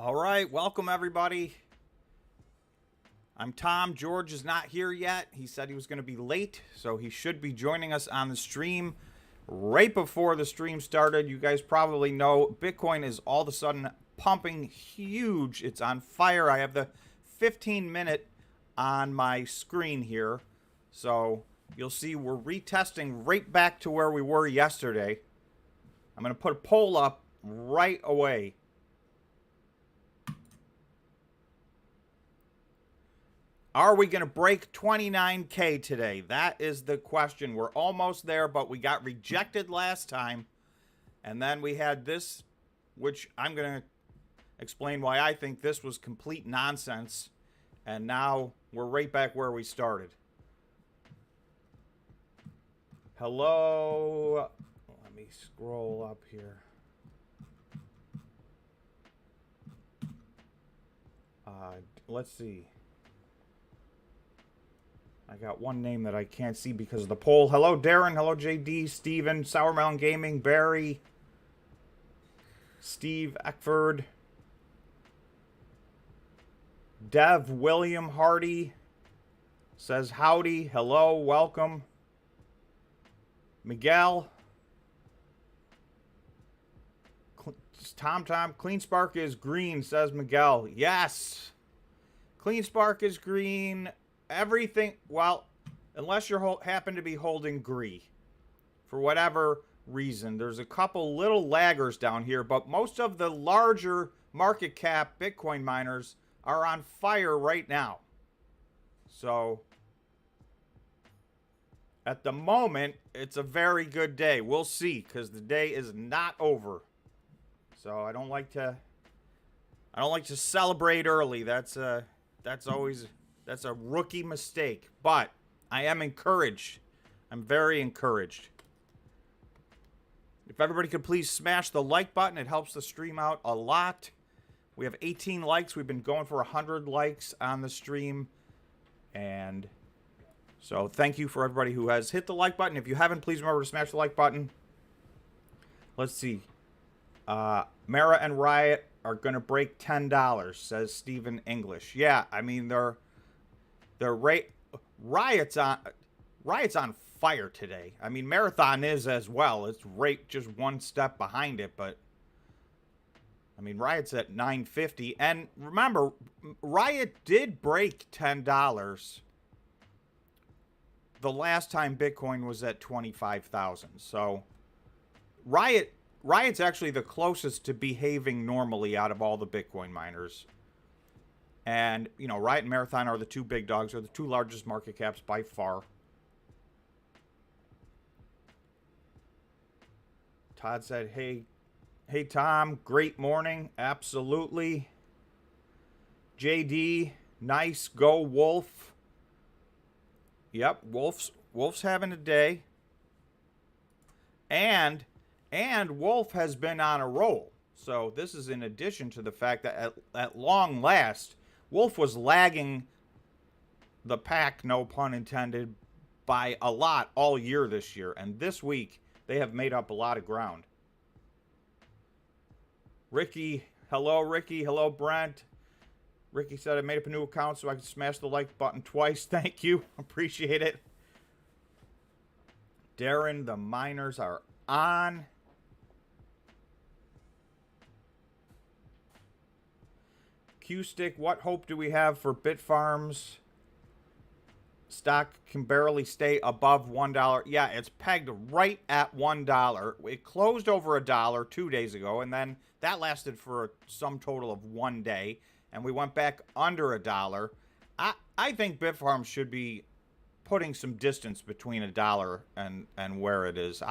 All right, welcome everybody. I'm Tom. George is not here yet. He said he was going to be late, so he should be joining us on the stream right before the stream started. You guys probably know Bitcoin is all of a sudden pumping huge. It's on fire. I have the 15-minute on my screen here, so you'll see we're retesting right back to where we were yesterday. I'm going to put a poll up right away. Are we going to break 29K today? That is the question. We're almost there, but we got rejected last time. And then we had this, which I'm going to explain why I think this was complete nonsense. And now we're right back where we started. Hello. Let me scroll up here. Let's see. I got one name that I can't see because of the poll. Hello, Darren. Hello, JD, Steven, Sourmelon Gaming, Barry, Steve Eckford, Dev William Hardy says howdy. Hello, welcome. Miguel. Tom, Cleanspark is green, says Miguel. Yes. Cleanspark is green. Everything, well, unless you happen to be holding GREE for whatever reason. There's a couple little laggers down here, but most of the larger market cap Bitcoin miners are on fire right now. So at the moment, it's a very good day. We'll see, because the day is not over. So I don't like to celebrate early. That's a rookie mistake, but I am encouraged. I'm very encouraged. If everybody could please smash the like button, it helps the stream out a lot. We have 18 likes. We've been going for 100 likes on the stream. And so thank you for everybody who has hit the like button. If you haven't, please remember to smash the like button. Let's see. Mara and Riot are going to break $10, says Stephen English. Yeah, I mean, Riot's on fire today. I mean, Marathon is as well. It's right just one step behind it, but I mean, Riot's at 950. And remember, Riot did break $10 the last time Bitcoin was at 25,000. So Riot's actually the closest to behaving normally out of all the Bitcoin miners. And, you know, Riot and Marathon are the two big dogs, are the two largest market caps by far. Todd said, hey, Tom, great morning. Absolutely. JD, nice. Go, Wolf. Yep, Wolf's having a day. And Wolf has been on a roll. So this is in addition to the fact that at long last, Wolf was lagging the pack, no pun intended, by a lot all year this year. And this week, they have made up a lot of ground. Ricky, hello, Ricky. Hello, Brent. Ricky said, I made up a new account so I can smash the like button twice. Thank you. Appreciate it. Darren, the miners are on. Q-Stick, what hope do we have for Bitfarms? Stock can barely stay above $1. Yeah, it's pegged right at $1. It closed over $1 2 days ago, and then that lasted for a sum total of 1 day, and we went back under $1. I think Bitfarms should be putting some distance between $1 and where it is.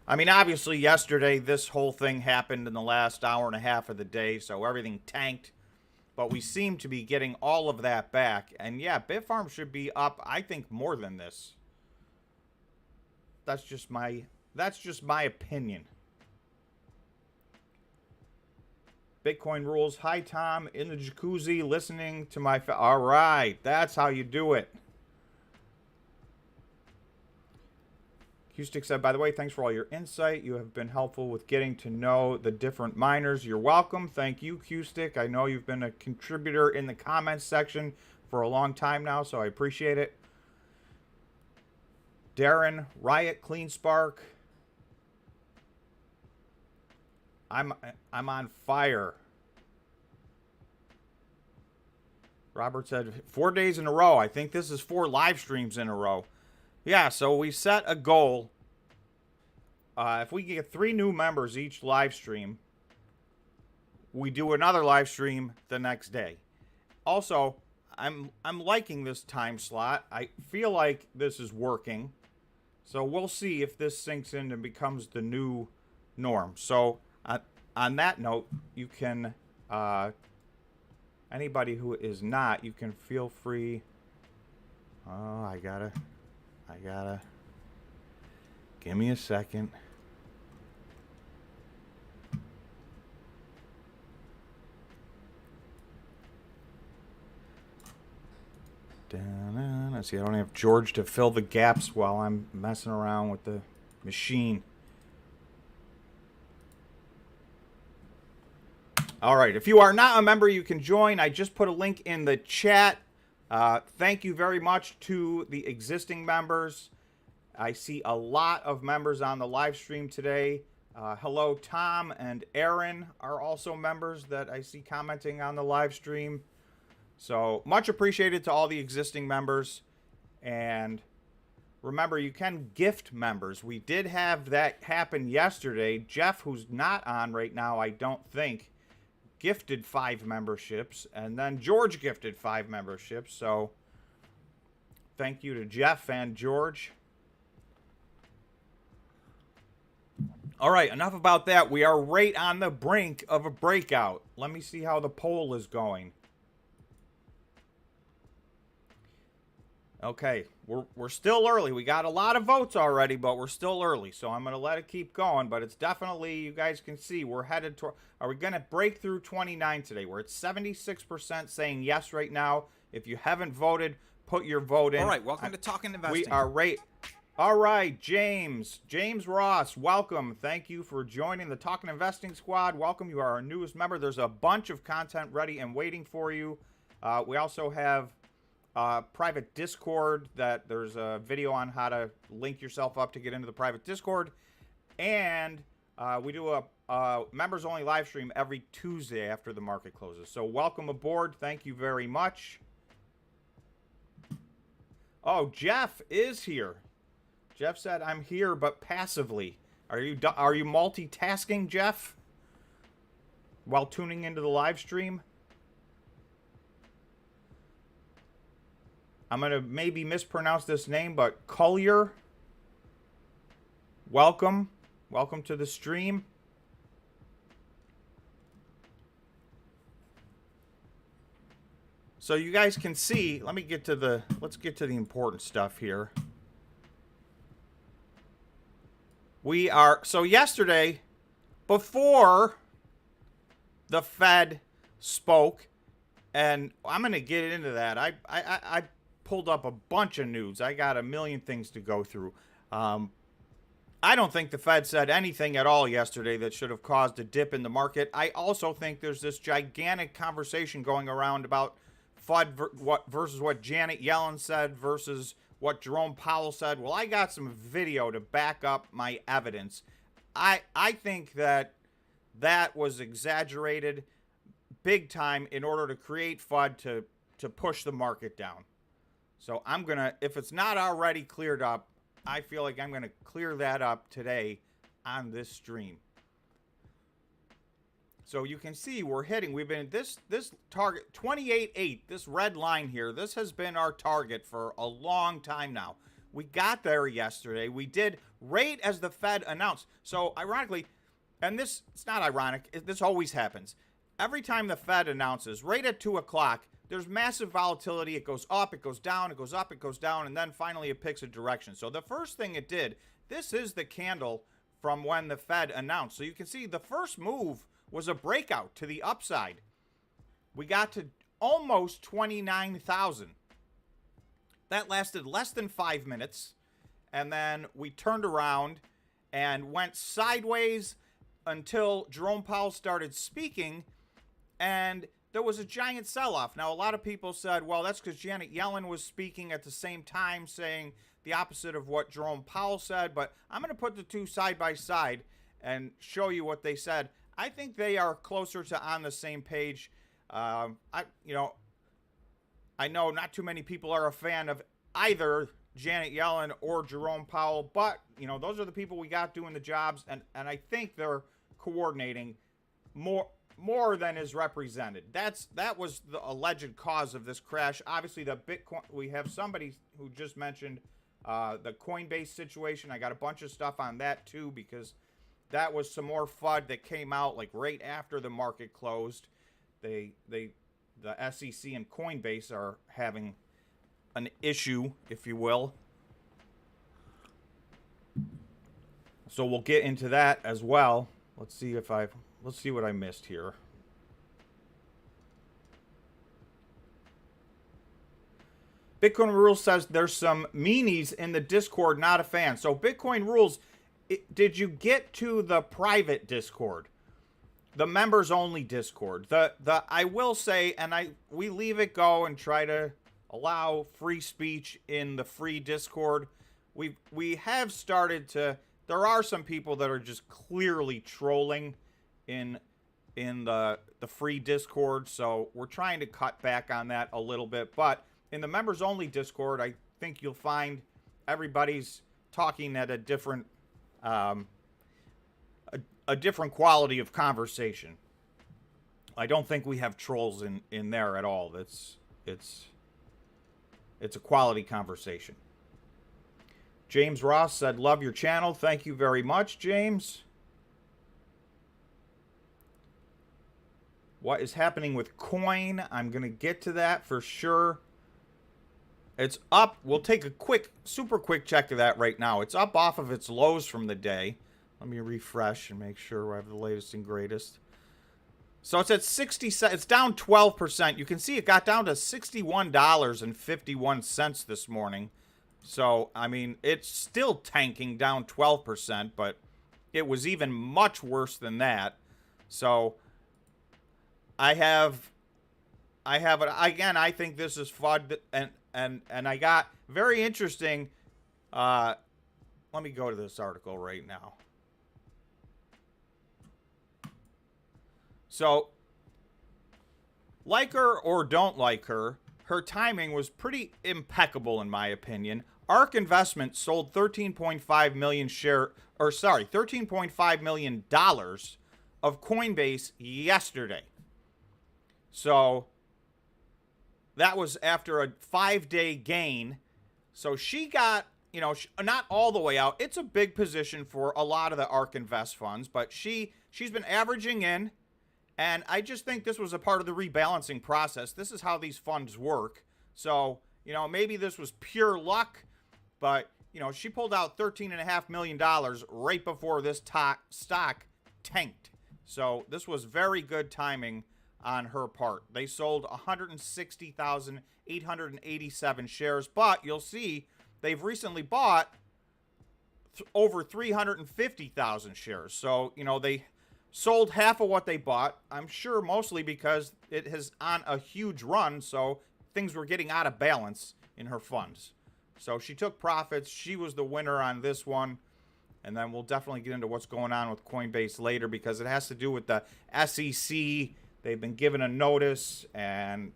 I mean, obviously, yesterday, this whole thing happened in the last hour and a half of the day, so everything tanked. But we seem to be getting all of that back. And, yeah, Bitfarms should be up, I think, more than this. That's just my opinion. Bitcoin rules. Hi, Tom, in the jacuzzi, listening to my... All right, that's how you do it. Qstick said, by the way, thanks for all your insight. You have been helpful with getting to know the different miners. You're welcome. Thank you, Qstick. I know you've been a contributor in the comments section for a long time now, so I appreciate it. Darren, RIOT Cleanspark. I'm on fire. Robert said 4 days in a row. I think this is 4 live streams in a row. Yeah, so we set a goal. If we get 3 new members each live stream, we do another live stream the next day. Also, I'm liking this time slot. I feel like this is working. So we'll see if this sinks in and becomes the new norm. So on that note, you can anybody who is not, you can feel free. Oh, I gotta give me a second. Let's see, I don't have George to fill the gaps while I'm messing around with the machine. All right, if you are not a member, you can join. I just put a link in the chat. Thank you very much to the existing members. I see a lot of members on the live stream today. Hello, Tom and Aaron are also members that I see commenting on the live stream. So much appreciated to all the existing members. And remember, you can gift members. We did have that happen yesterday. Jeff, who's not on right now, I don't think, gifted 5 memberships. And then George gifted 5 memberships. So thank you to Jeff and George. All right, enough about that. We are right on the brink of a breakout. Let me see how the poll is going. Okay, we're still early. We got a lot of votes already, but we're still early. So I'm going to let it keep going. But it's definitely, you guys can see, we're headed toward, are we going to break through 29 today? We're at 76% saying yes right now. If you haven't voted, put your vote in. All right, welcome to Talking Investing. We are right. All right, James Ross, welcome. Thank you for joining the Talking Investing Squad. Welcome. You are our newest member. There's a bunch of content ready and waiting for you. We also have private Discord that there's a video on how to link yourself up to get into the private Discord. And we do a members only live stream every Tuesday after the market closes. So welcome aboard. Thank you very much. Oh, Jeff is here. Jeff said, I'm here, but passively. Are you multitasking, Jeff? While tuning into the live stream? I'm going to maybe mispronounce this name, but Collier, welcome. Welcome to the stream. So you guys can see, let's get to the important stuff here. So yesterday, before the Fed spoke, and I'm going to get into that. I pulled up a bunch of news. I got a million things to go through. I don't think the Fed said anything at all yesterday that should have caused a dip in the market. I also think there's this gigantic conversation going around about FUD versus what Janet Yellen said versus what Jerome Powell said. Well, I got some video to back up my evidence. I think that was exaggerated big time in order to create FUD to push the market down. So I'm going to, if it's not already cleared up, I feel like I'm going to clear that up today on this stream. So you can see we've been this target 28.8, this red line here. This has been our target for a long time now. We got there yesterday. We did right as the Fed announced. So ironically, and it's not ironic, this always happens. Every time the Fed announces, right at 2 o'clock, there's massive volatility. It goes up, it goes down, it goes up, it goes down, and then finally it picks a direction. So the first thing it did, this is the candle from when the Fed announced. So you can see the first move was a breakout to the upside. We got to almost 29,000. That lasted less than 5 minutes. and then we turned around and went sideways until Jerome Powell started speaking, and there was a giant sell-off. Now, a lot of people said, well, that's because Janet Yellen was speaking at the same time, saying the opposite of what Jerome Powell said, but I'm going to put the two side by side and show you what they said. I think they are closer to on the same page. I know not too many people are a fan of either Janet Yellen or Jerome Powell, but, those are the people we got doing the jobs, and I think they're coordinating more than is represented. That was the alleged cause of this crash. Obviously, the Bitcoin, we have somebody who just mentioned the Coinbase situation. I got a bunch of stuff on that too, because that was some more FUD that came out like right after the market closed. The SEC and Coinbase are having an issue, if you will. So we'll get into that as well. Let's see what I missed here. Bitcoin Rules says there's some meanies in the Discord, not a fan. So Bitcoin Rules, did you get to the private Discord? The members only Discord. I will say, and we leave it go and try to allow free speech in the free Discord. We have started to, there are some people that are just clearly trolling in the free Discord, so we're trying to cut back on that a little bit. But in the members only Discord, I think you'll find everybody's talking at a different different quality of conversation. I don't think we have trolls in there at all. It's a quality conversation. James Ross said, love your channel. Thank you very much, James. What is happening with coin? I'm going to get to that for sure. It's up. We'll take a super quick check of that right now. It's up off of its lows from the day. Let me refresh and make sure I have the latest and greatest. So it's at 60 cents. It's down 12%. You can see it got down to $61.51 this morning. So, I mean, it's still tanking down 12%, but it was even much worse than that. So I have it again. I think this is FUD, and I got very interesting. Let me go to this article right now. So, like her or don't like her, her timing was pretty impeccable in my opinion. ARK Investment sold $13.5 million of Coinbase yesterday. So that was after a 5-day gain. So she got, not all the way out. It's a big position for a lot of the ARK Invest funds, but she's been averaging in. And I just think this was a part of the rebalancing process. This is how these funds work. So, maybe this was pure luck, but, she pulled out $13.5 million right before this stock tanked. So this was very good timing on her part. They sold 160,887 shares, but you'll see they've recently bought over 350,000 shares. So, they sold half of what they bought. I'm sure mostly because it has on a huge run, so things were getting out of balance in her funds. So she took profits. She was the winner on this one. And then we'll definitely get into what's going on with Coinbase later, because it has to do with the SEC. They've been given a notice, and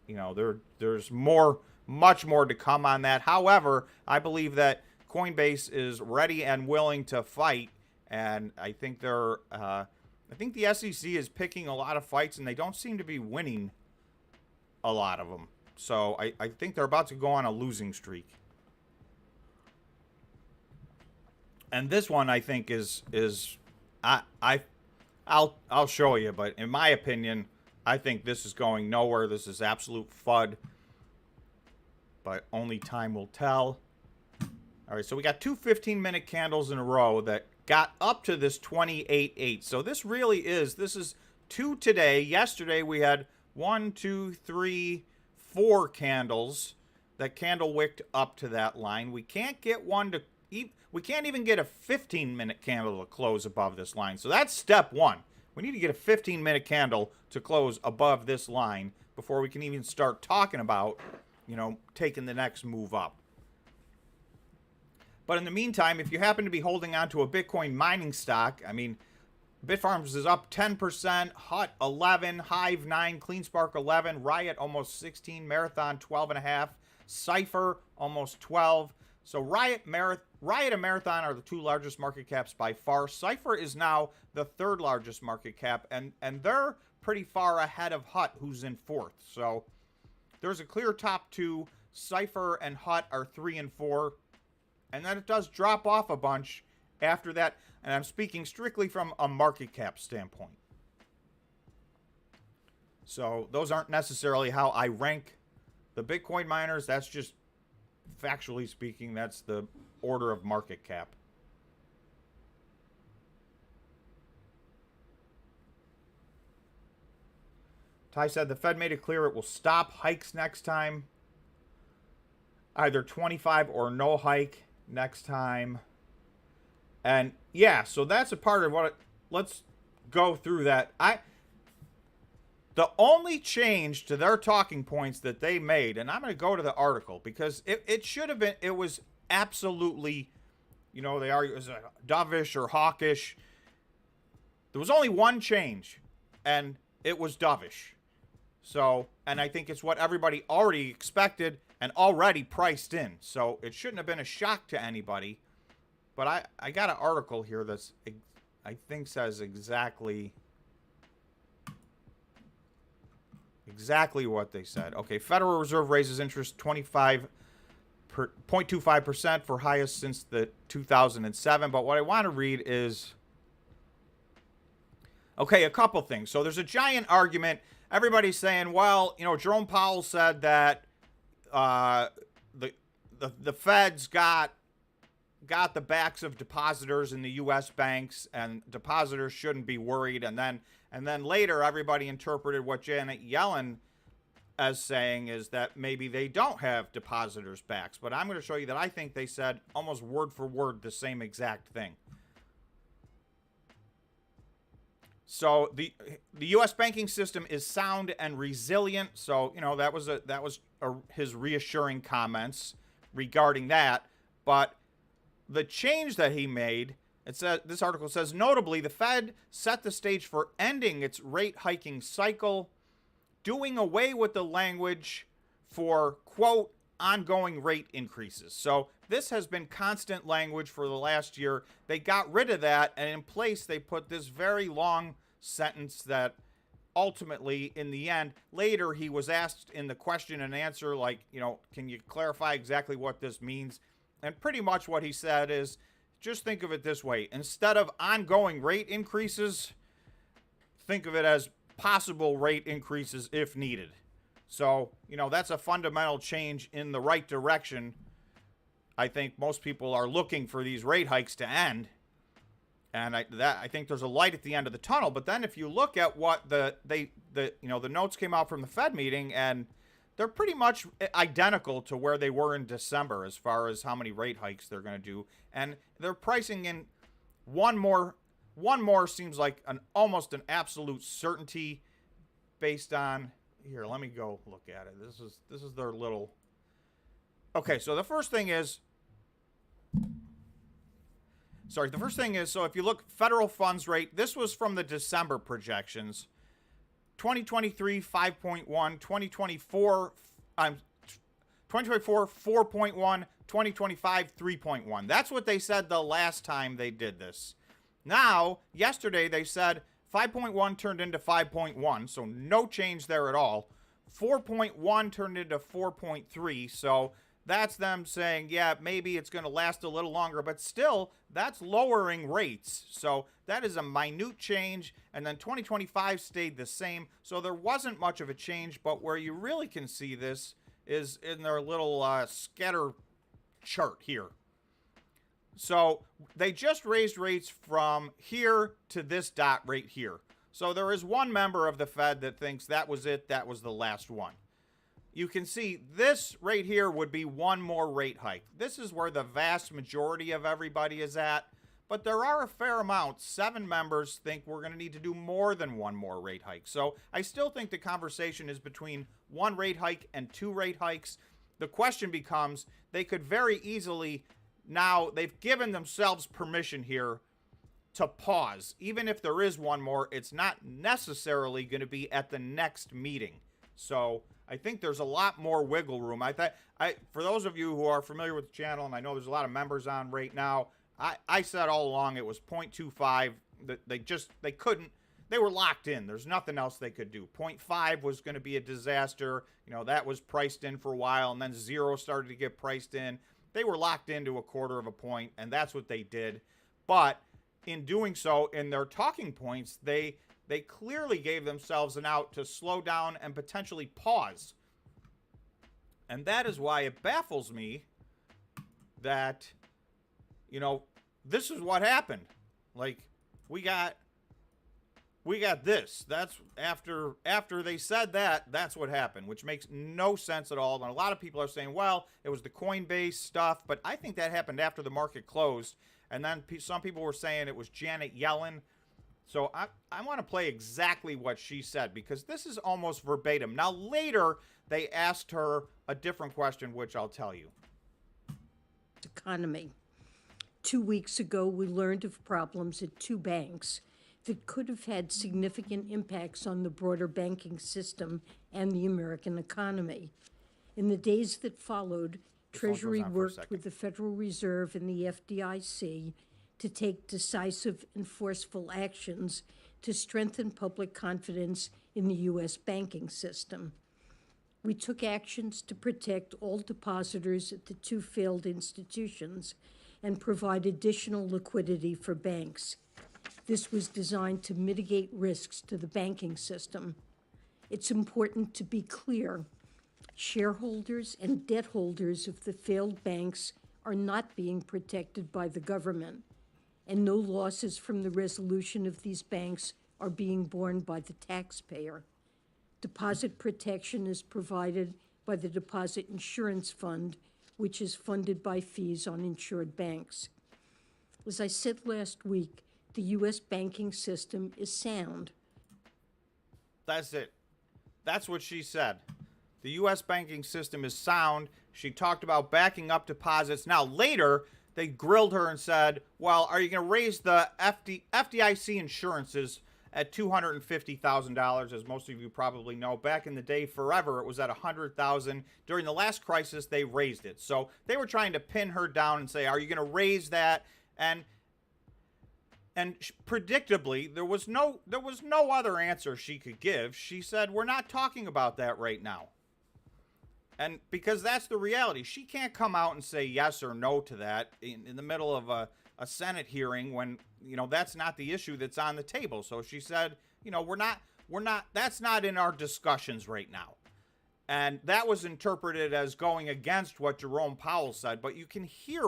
there's much more to come on that. However, I believe that Coinbase is ready and willing to fight, and I think the SEC is picking a lot of fights, and they don't seem to be winning a lot of them. So I think they're about to go on a losing streak. And this one, I think, I'll show you, but in my opinion, I think this is going nowhere. This is absolute FUD, but only time will tell. All right, so we got two 15-minute candles in a row that got up to this 28.8. So this is two today. Yesterday we had 1, 2, 3, 4 candles that candle wicked up to that line. We can't get one to, We can't even get a 15-minute candle to close above this line. So that's step one. We need to get a 15-minute candle to close above this line before we can even start talking about, you know, taking the next move up. But in the meantime, if you happen to be holding on to a Bitcoin mining stock, I mean, Bitfarms is up 10%, HUT 11, Hive 9, CleanSpark 11, Riot almost 16, Marathon 12.5, Cypher almost 12. So Riot and Marathon are the two largest market caps by far. Cypher is now the third largest market cap, and they're pretty far ahead of HUT, who's in fourth. So there's a clear top two. Cypher and HUT are 3 and 4. And then it does drop off a bunch after that. And I'm speaking strictly from a market cap standpoint. So those aren't necessarily how I rank the Bitcoin miners. That's just, factually speaking, that's the order of market cap. Ty said the Fed made it clear it will stop hikes next time. Either 25 or no hike next time. And yeah, so that's a part of what let's go through that. The only change to their talking points that they made, and I'm going to go to the article because it should have been, it was absolutely, you know, they argue it was dovish or hawkish. There was only one change, and it was dovish. So, and I think it's what everybody already expected and already priced in. So it shouldn't have been a shock to anybody. But I got an article here that's, I think, says exactly what they said. Okay, Federal Reserve raises interest 0.25% for highest since the 2007. But what I want to read is, okay, a couple things. So there's a giant argument. Everybody's saying, well, you know, Jerome Powell said that the Fed's got the backs of depositors in the U.S. banks, and depositors shouldn't be worried. And then later, everybody interpreted what Janet Yellen as saying is that maybe they don't have depositors' backs. But I'm going to show you that I think they said almost word for word the same exact thing. So the U.S. banking system is sound and resilient. So, you know, that was his reassuring comments regarding that. But the change that he made, it says, this article says, notably, the Fed set the stage for ending its rate hiking cycle, doing away with the language for, quote, ongoing rate increases. So this has been constant language for the last year. They got rid of that, and in place they put this very long sentence that ultimately, in the end, later he was asked in the question and answer, like, you know, can you clarify exactly what this means? And pretty much what he said is, just think of it this way. Instead of ongoing rate increases, think of it as possible rate increases if needed. So, you know, that's a fundamental change in the right direction. I think most people are looking for these rate hikes to end. And I think there's a light at the end of the tunnel. But then if you look at what the notes came out from the Fed meeting, and they're pretty much identical to where they were in December as far as how many rate hikes they're going to do. And they're pricing in one more seems like almost an absolute certainty based on, here, let me go look at it. This is their little. Okay, so the first thing is, so if you look federal funds rate, this was from the December projections. 2023 5.1, 2024 4.1, 2025 3.1. That's what they said the last time they did this. Now, yesterday they said 5.1 turned into 5.1, so no change there at all. 4.1 turned into 4.3, so that's them saying, yeah, maybe it's going to last a little longer, but still, that's lowering rates. So that is a minute change, and then 2025 stayed the same, so there wasn't much of a change, but where you really can see this is in their little scatter chart here. So they just raised rates from here to this dot right here. So there is one member of the Fed that thinks that was it, that was the last one. you can see this right here would be one more rate hike. This is where the vast majority of everybody is at. But there are a fair amount. 7 members think we're going to need to do more than one more rate hike. So I still think the conversation is between 1 rate hike and 2 rate hikes. The question becomes, they could very easily, now they've given themselves permission here to pause. Even if there is one more, it's not necessarily going to be at the next meeting. So I think there's a lot more wiggle room. For those of you who are familiar with the channel, and I know there's a lot of members on right now, I said all along it was 0.25. They couldn't. They were locked in. There's nothing else they could do. 0.5 was going to be a disaster. You know, that was priced in for a while, and then 0 started to get priced in. They were locked into a 1/4 of a point, and that's what they did. But in doing so, in their talking points, they clearly gave themselves an out to slow down and potentially pause. And that is why it baffles me that, you know, this is what happened. Like, we got this. That's after they said that, that's what happened, which makes no sense at all. And a lot of people are saying, well, it was the Coinbase stuff, but I think that happened after the market closed. And then some people were saying it was Janet Yellen. So I want to play exactly what she said, because this is almost verbatim. Now, later, they asked her a different question, which I'll tell you. Economy. 2 weeks ago, we learned of problems at 2 banks that could have had significant impacts on the broader banking system and the American economy. In the days that followed, Treasury worked with the Federal Reserve and the FDIC to take decisive and forceful actions to strengthen public confidence in the U.S. banking system. We took actions to protect all depositors at the 2 failed institutions and provide additional liquidity for banks. This was designed to mitigate risks to the banking system. It's important to be clear. Shareholders and debt holders of the failed banks are not being protected by the government, and no losses from the resolution of these banks are being borne by the taxpayer. Deposit protection is provided by the Deposit Insurance Fund, which is funded by fees on insured banks. As I said last week, the U.S. banking system is sound. That's it. That's what she said. The U.S. banking system is sound. She talked about backing up deposits. Now, later, they grilled her and said, well, are you going to raise the FDIC insurances at $250,000, as most of you probably know? Back in the day, forever, it was at $100,000. During the last crisis, they raised it. So they were trying to pin her down and say, are you going to raise that? And predictably, there was no other answer she could give. She said, we're not talking about that right now. And because that's the reality. She can't come out and say yes or no to that in the middle of a Senate hearing when, you know, that's not the issue that's on the table. So she said, you know, that's not in our discussions right now. And that was interpreted as going against what Jerome Powell said. But you can hear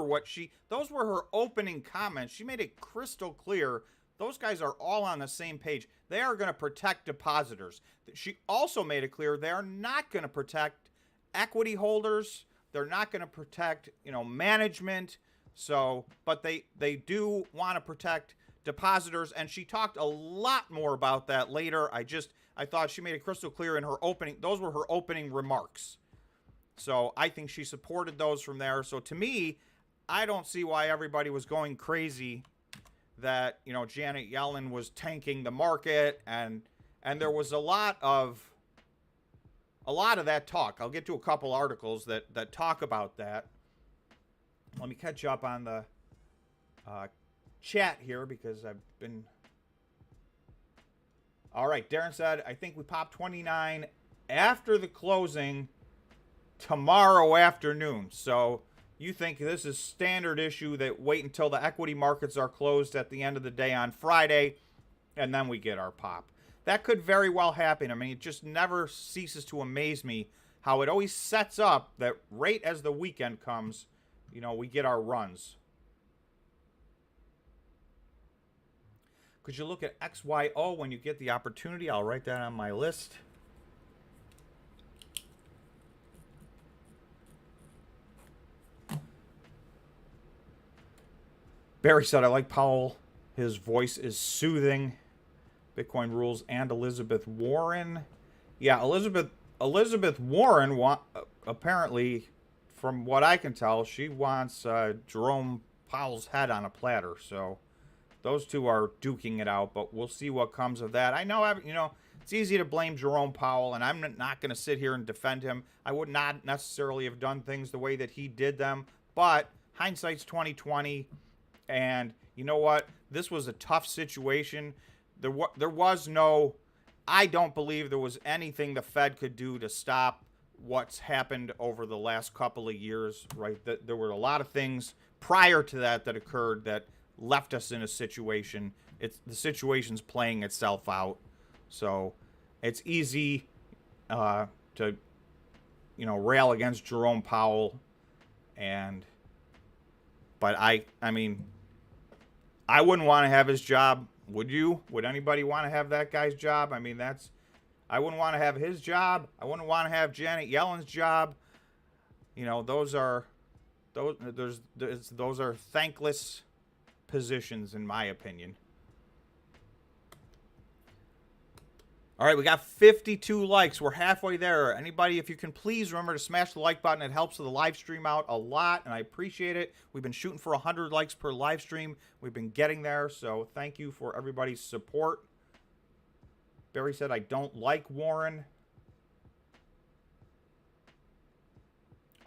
those were her opening comments. She made it crystal clear. Those guys are all on the same page. They are going to protect depositors. She also made it clear they are not going to protect equity holders. They're not going to protect, you know, management. So, but they do want to protect depositors. And she talked a lot more about that later. I thought she made it crystal clear in her opening. Those were her opening remarks. So I think she supported those from there. So to me, I don't see why everybody was going crazy that, you know, Janet Yellen was tanking the market, and there was a lot of that talk. I'll get to a couple articles that talk about that. Let me catch up on the chat here because I've been... All right, Darren said, I think we popped 29 after the closing tomorrow afternoon. So you think this is standard issue that wait until the equity markets are closed at the end of the day on Friday, and then we get our pop. That could very well happen. I mean, it just never ceases to amaze me how it always sets up that right as the weekend comes, you know, we get our runs. Could you look at XYO when you get the opportunity? I'll write that on my list. Barry said, I like Powell. His voice is soothing. Bitcoin rules and Elizabeth Warren. Yeah, Elizabeth Warren, apparently, from what I can tell, she wants Jerome Powell's head on a platter. So those two are duking it out, but we'll see what comes of that. I know, it's easy to blame Jerome Powell, and I'm not going to sit here and defend him. I would not necessarily have done things the way that he did them, but hindsight's 2020, and you know what? This was a tough situation. There was no, I don't believe there was anything the Fed could do to stop what's happened over the last couple of years, right? There were a lot of things prior to that occurred that left us in a situation. The situation's playing itself out. So it's easy to, rail against Jerome Powell. But I mean, I wouldn't want to have his job. Would you? Would anybody want to have that guy's job? I mean, I wouldn't want to have his job. I wouldn't want to have Janet Yellen's job. Those are thankless positions, in my opinion. All right, we got 52 likes. We're halfway there. Anybody, if you can please remember to smash the like button. It helps the live stream out a lot, and I appreciate it. We've been shooting for 100 likes per live stream. We've been getting there, so thank you for everybody's support. Barry said, I don't like Warren.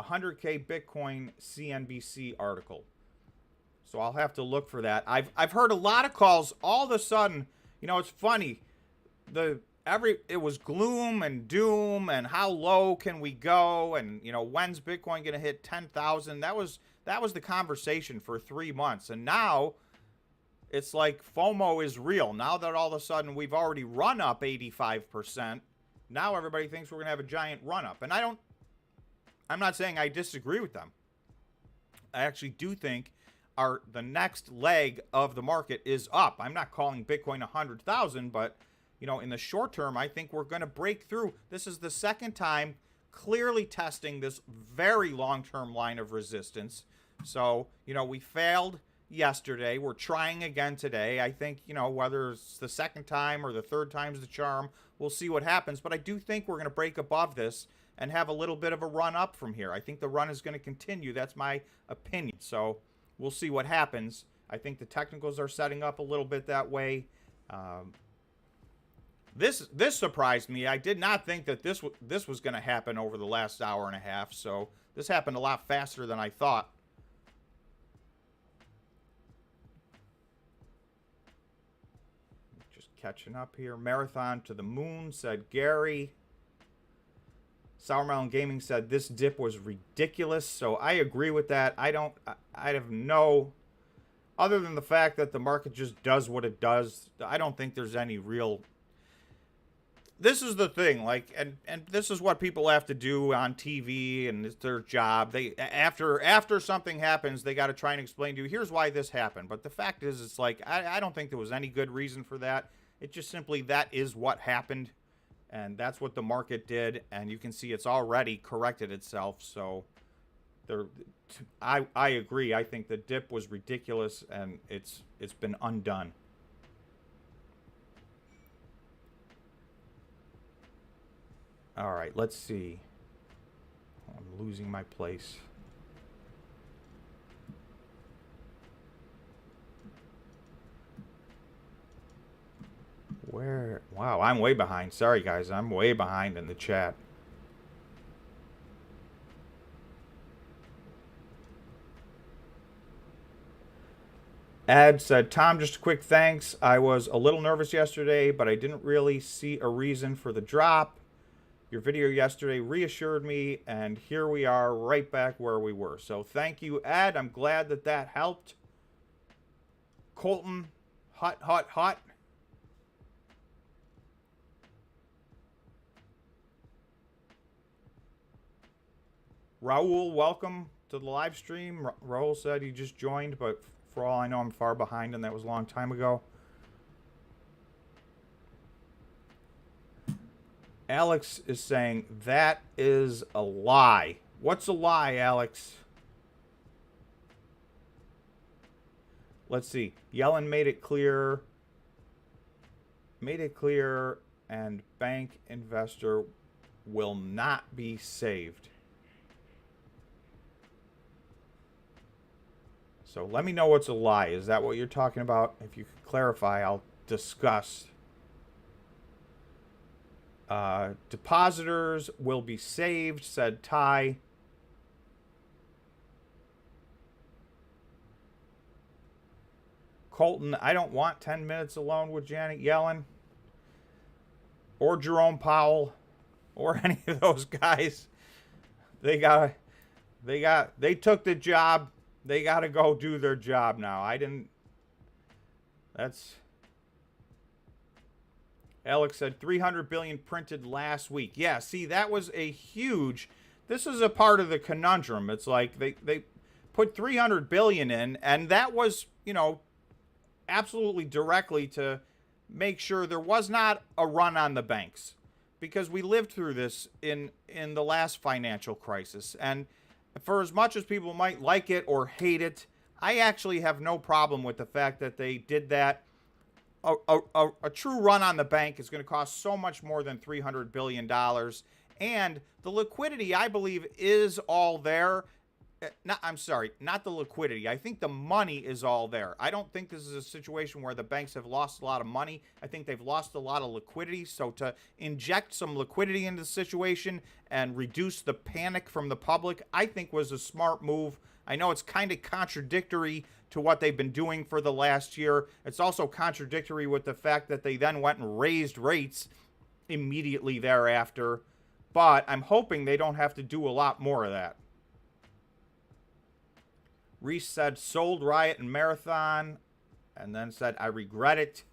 100K Bitcoin CNBC article. So I'll have to look for that. I've heard a lot of calls all of a sudden. It's funny. It was gloom and doom and how low can we go, and when's Bitcoin going to hit 10,000? That was the conversation for 3 months, and now it's like FOMO is real. Now that all of a sudden we've already run up 85%, now everybody thinks we're going to have a giant run up, and I'm not saying I disagree with them. I actually do think the next leg of the market is up. I'm not calling Bitcoin 100,000, but in the short term, I think we're going to break through. This is the second time clearly testing this very long-term line of resistance. So, we failed yesterday. We're trying again today. I think, whether it's the second time or the third time's the charm, we'll see what happens. But I do think we're going to break above this and have a little bit of a run up from here. I think the run is going to continue. That's my opinion. So we'll see what happens. I think the technicals are setting up a little bit that way. This surprised me. I did not think that this was going to happen over the last hour and a half. So this happened a lot faster than I thought. Just catching up here. Marathon to the moon, said Gary. Sourmelon Gaming said this dip was ridiculous. So I agree with that. I have no, other than the fact that the market just does what it does, I don't think there's any real. This is the thing, and this is what people have to do on TV, and it's their job. They after something happens, they got to try and explain to you, here's why this happened. But the fact is, it's I don't think there was any good reason for that. It just simply, that is what happened, and that's what the market did, and you can see it's already corrected itself. So I agree. I think the dip was ridiculous, and it's been undone. All right, let's see. I'm losing my place. Where? Wow, I'm way behind. Sorry, guys. I'm way behind in the chat. Ad said, Tom, just a quick thanks. I was a little nervous yesterday, but I didn't really see a reason for the drop. Your video yesterday reassured me, and here we are right back where we were. So thank you, Ed. I'm glad that helped. Colton, hot. Raul, welcome to the live stream. Raul said he just joined, but for all I know, I'm far behind, and that was a long time ago. Alex is saying, that is a lie. What's a lie, Alex? let's see. Yellen made it clear. And bank investor will not be saved. So let me know what's a lie. Is that what you're talking about? If you could clarify, I'll discuss. Depositors will be saved, said Ty. Colton, I don't want 10 minutes alone with Janet Yellen or Jerome Powell or any of those guys. They took the job. They got to go do their job now. Alex said 300 billion printed last week. Yeah, see, that was a huge, this is a part of the conundrum. It's like they put 300 billion in, and that was, absolutely directly to make sure there was not a run on the banks, because we lived through this in the last financial crisis. And for as much as people might like it or hate it, I actually have no problem with the fact that they did that. A true run on the bank is going to cost so much more than $300 billion. And the liquidity, I believe, is all there. Not the liquidity. I think the money is all there. I don't think this is a situation where the banks have lost a lot of money. I think they've lost a lot of liquidity. So to inject some liquidity into the situation and reduce the panic from the public, I think was a smart move. I know it's kind of contradictory to what they've been doing for the last year. It's also contradictory with the fact that they then went and raised rates immediately thereafter. But I'm hoping they don't have to do a lot more of that. Reese said sold Riot and Marathon, and then said I regret it.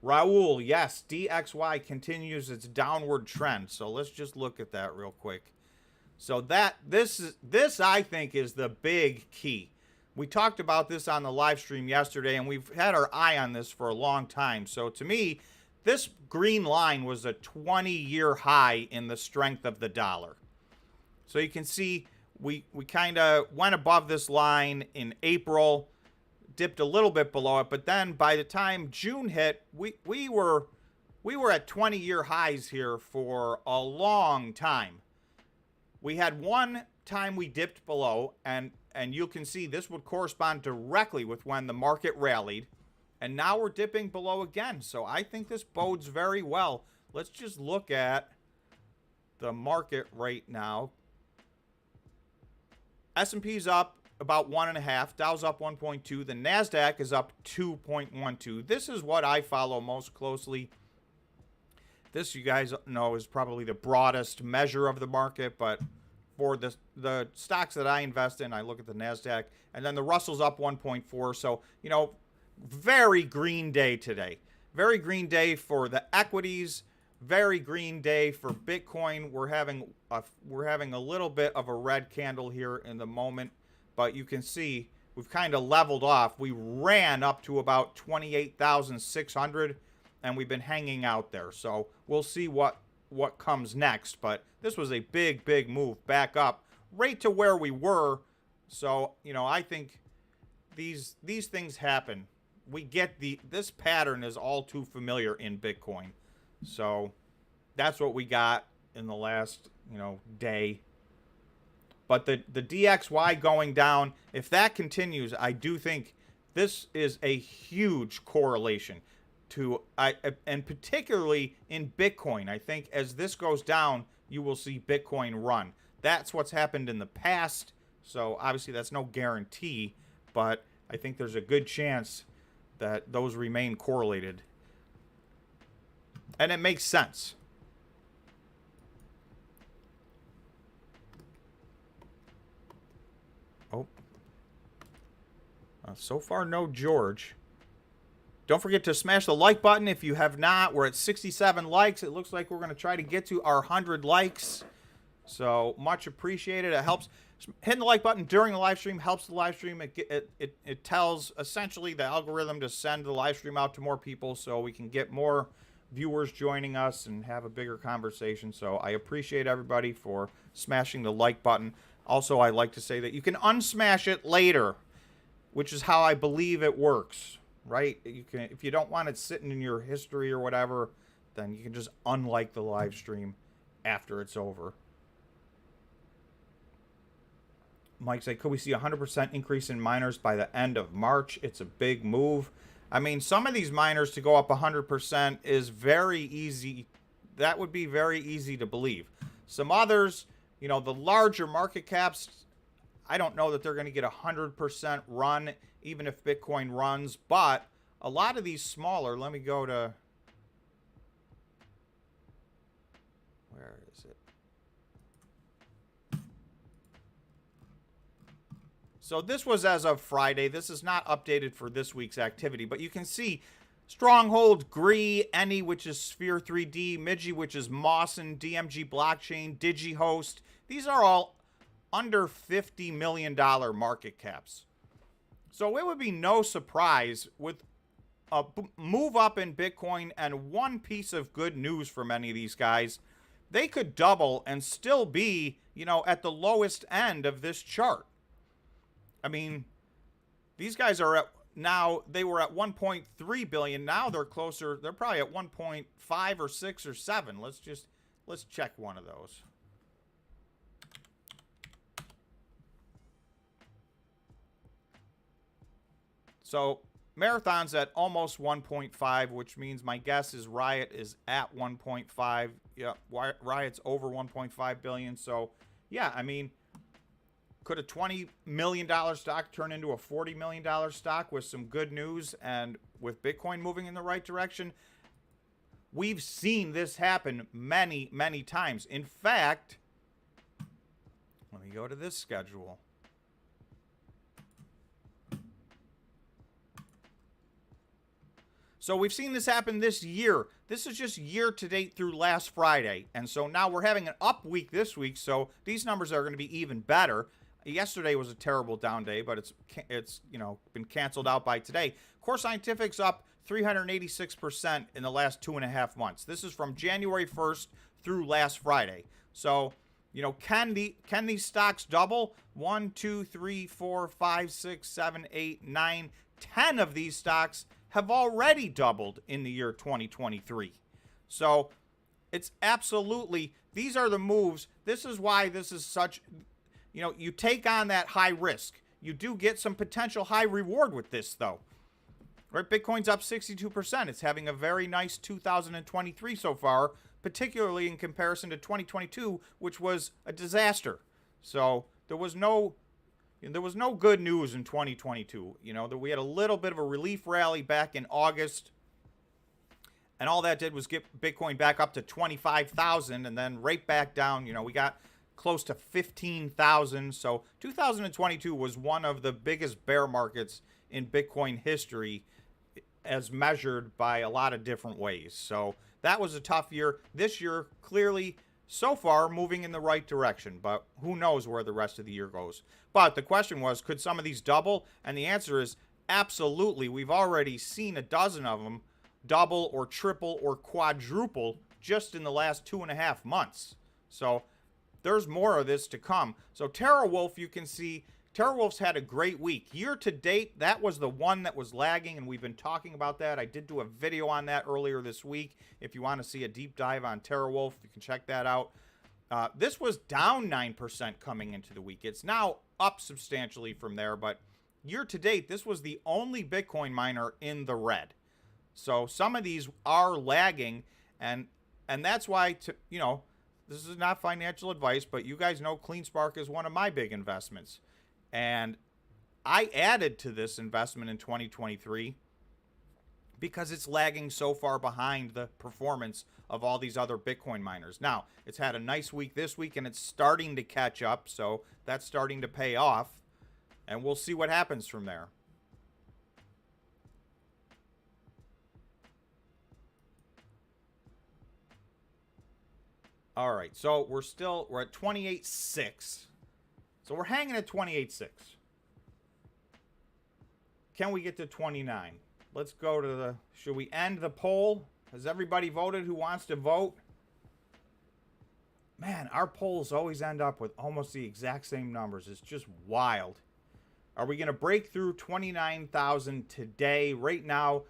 Raul, yes, DXY continues its downward trend. So let's just look at that real quick. So this I think is the big key. We talked about this on the live stream yesterday, and we've had our eye on this for a long time. So to me, this green line was a 20-year high in the strength of the dollar. So you can see we kind of went above this line in April, dipped a little bit below it, but then by the time June hit, we were at 20-year highs here for a long time. We had one time we dipped below, and you can see this would correspond directly with when the market rallied, and now we're dipping below again. So I think this bodes very well. Let's just look at the market right now. S&P's up about 1.5. Dow's up 1.2. The NASDAQ is up 2.12. This is what I follow most closely. This, you guys know, is probably the broadest measure of the market, but for the stocks that I invest in, I look at the NASDAQ, and then the Russell's up 1.4. So, very green day today. Very green day for the equities. Very green day for Bitcoin. We're having a little bit of a red candle here in the moment, but you can see we've kind of leveled off. We ran up to about 28,600, and we've been hanging out there. So we'll see what comes next. But this was a big move back up right to where we were. So I think these things happen. We get this pattern is all too familiar in Bitcoin. So that's what we got in the last, day. But the DXY going down, if that continues, I do think this is a huge correlation to, and particularly in Bitcoin. I think as this goes down, you will see Bitcoin run. That's what's happened in the past. So obviously that's no guarantee, but I think there's a good chance that those remain correlated. And it makes sense. Oh. So far, no George. Don't forget to smash the like button if you have not. We're at 67 likes. It looks like we're going to try to get to our 100 likes. So much appreciated. It helps. Hitting the like button during the live stream helps the live stream. It tells essentially the algorithm to send the live stream out to more people so we can get more viewers joining us and have a bigger conversation. So I appreciate everybody for smashing the like button. Also, I like to say that you can unsmash it later. which is how I believe it works, right? You can, if you don't want it sitting in your history or whatever, then you can just unlike the live stream after it's over. Mike said, could we see a 100% increase in miners by the end of March? It's a big move. I mean, some of these miners to go up 100% is very easy. That would be very easy to believe. Some others, you know, the larger market caps, I don't know that they're going to get a 100% run, even if Bitcoin runs. But a lot of these smaller, let me go to, where is it? So this was as of Friday. This is not updated for this week's activity, but you can see Stronghold, Gree, Any, which is Sphere 3D, Midgy, which is Mawson, DMG Blockchain, DigiHost. These are all under $50 million market caps. So it would be no surprise with a move up in Bitcoin and one piece of good news from any of these guys, they could double and still be, you know, at the lowest end of this chart. I mean, these guys are at, now they were at 1.3 billion. Now they're closer. They're probably at 1.5 or 6 or 7. Let's check one of those. So Marathon's at almost 1.5, which means my guess is Riot is at 1.5. Yeah, Riot's over 1.5 billion. So yeah, I mean, could a $20 million stock turn into a $40 million stock with some good news and with Bitcoin moving in the right direction? We've seen this happen many, many times. In fact, let me go to this schedule. So we've seen this happen this year. This is just year to date through last Friday. And so now we're having an up week this week. So these numbers are going to be even better. Yesterday was a terrible down day, but it's you know, been canceled out by today. Core Scientific's up 386% in the last 2.5 months. This is from January 1st through last Friday. So, you know, can these stocks double? 1, 2, 3, 4, 5, 6, 7, 8, 9, 10 of these stocks have already doubled in the year 2023. So it's absolutely, these are the moves. This is why this is such, you know, you take on that high risk. You do get some potential high reward with this, though. Right? Bitcoin's up 62%. It's having a very nice 2023 so far, particularly in comparison to 2022, which was a disaster. So there was no good news in 2022. You know, that we had a little bit of a relief rally back in August, and all that did was get Bitcoin back up to 25,000 and then right back down. You know, we got close to 15,000. So 2022 was one of the biggest bear markets in Bitcoin history as measured by a lot of different ways. So that was a tough year. This year, clearly, so far, moving in the right direction, but who knows where the rest of the year goes. But the question was, could some of these double? And the answer is absolutely. We've already seen a dozen of them double or triple or quadruple just in the last 2.5 months. So there's more of this to come. So TeraWolf, you can see, TeraWolf's had a great week. Year to date, that was the one that was lagging, and we've been talking about that. I did do a video on that earlier this week. If you want to see a deep dive on TeraWolf, you can check that out. This was down 9% coming into the week. It's now up substantially from there, but year to date, this was the only Bitcoin miner in the red. So some of these are lagging, and that's why, you know, this is not financial advice, but you guys know Cleanspark is one of my big investments. And I added to this investment in 2023 because it's lagging so far behind the performance of all these other Bitcoin miners. Now, it's had a nice week this week, and it's starting to catch up, so that's starting to pay off, and we'll see what happens from there. All right, so we're at 28.6. So we're hanging at 28.6. Can we get to 29? Let's go to the, should we end the poll? Has everybody voted who wants to vote? Man, our polls always end up with almost the exact same numbers. It's just wild. Are we going to break through 29,000 today? Right now,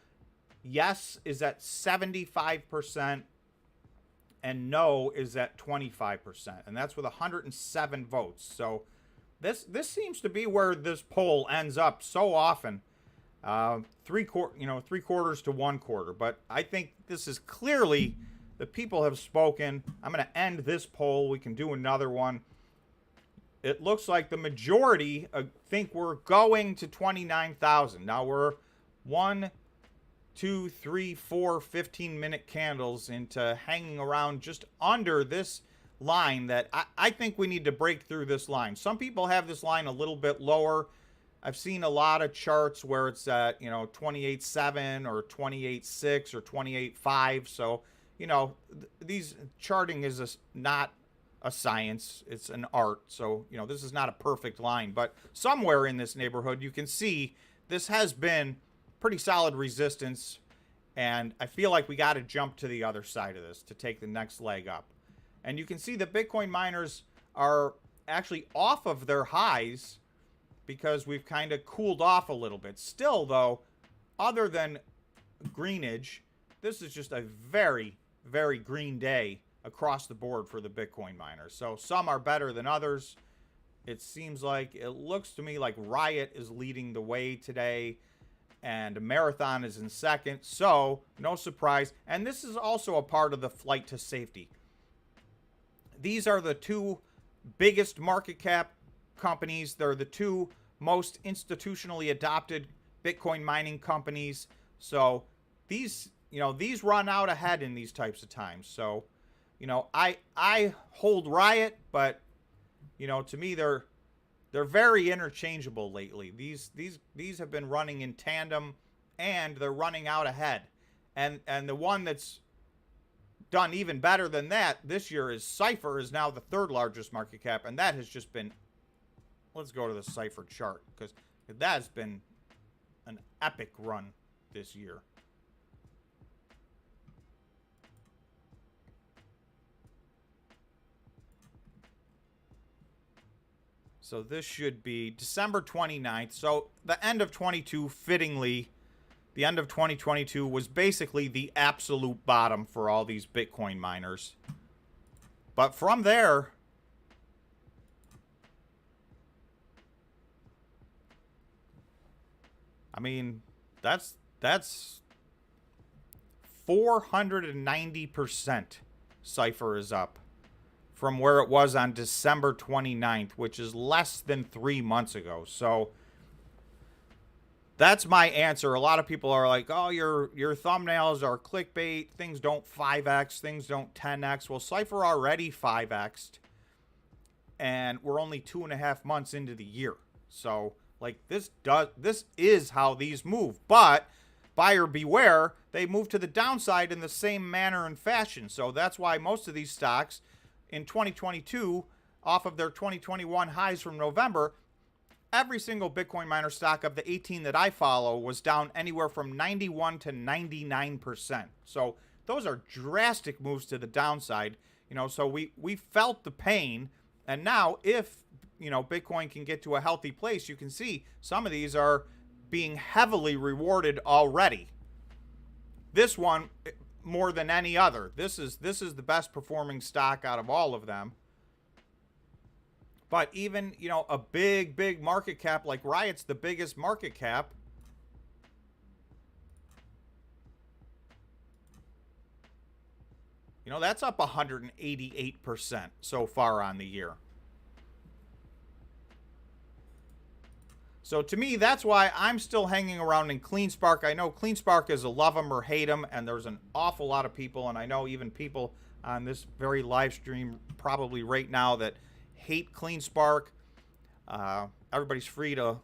yes is at 75%, and no is at 25%. And that's with 107 votes. So this seems to be where this poll ends up so often. Three quarters to 1/4. But I think this is clearly, the people have spoken. I'm going to end this poll. We can do another one. It looks like the majority think we're going to 29,000. Now we're 1, 2, 3, 4 15-minute candles into hanging around just under this line that I think we need to break through this line. Some people have this line a little bit lower. I've seen a lot of charts where it's at, 28.7 or 28.6 or 28.5. So, these charting is not a science. It's an art. So, this is not a perfect line. But somewhere in this neighborhood, you can see this has been pretty solid resistance. And I feel like we got to jump to the other side of this to take the next leg up. And you can see the Bitcoin miners are actually off of their highs, because we've kind of cooled off a little bit. Still, though, other than greenage, this is just a very, very green day across the board for the Bitcoin miners. So some are better than others. It looks to me like Riot is leading the way today, and Marathon is in second. So no surprise. And this is also a part of the flight to safety. These are the two biggest market cap companies. They're the two most institutionally adopted Bitcoin mining companies. So these run out ahead in these types of times. So, I hold Riot, but to me they're very interchangeable lately. These have been running in tandem, and they're running out ahead. And the one that's done even better than that this year is Cypher, is now the third largest market cap, and that has just been, let's go to the Cypher chart, because that has been an epic run this year. So this should be December 29th. So the end of 22, fittingly, the end of 2022 was basically the absolute bottom for all these Bitcoin miners. But from there, I mean, that's 490% Cypher is up from where it was on December 29th, which is less than 3 months ago. So that's my answer. A lot of people are like, oh, your thumbnails are clickbait. Things don't 5x. Things don't 10x. Well, Cypher already 5x'd, and we're only 2.5 months into the year. So, this is how these move. But buyer beware, they move to the downside in the same manner and fashion. So that's why most of these stocks in 2022, off of their 2021 highs from November, every single Bitcoin miner stock of the 18 that I follow was down anywhere from 91 to 99%. So those are drastic moves to the downside. So we felt the pain. And now if, Bitcoin can get to a healthy place, you can see some of these are being heavily rewarded already. This one, more than any other. This is the best performing stock out of all of them. But even, a big market cap like Riot's the biggest market cap. That's up 188% so far on the year. So to me, that's why I'm still hanging around in CleanSpark. I know CleanSpark is a love 'em or hate 'em, and there's an awful lot of people, and I know even people on this very live stream probably right now that hate CleanSpark. Everybody's free to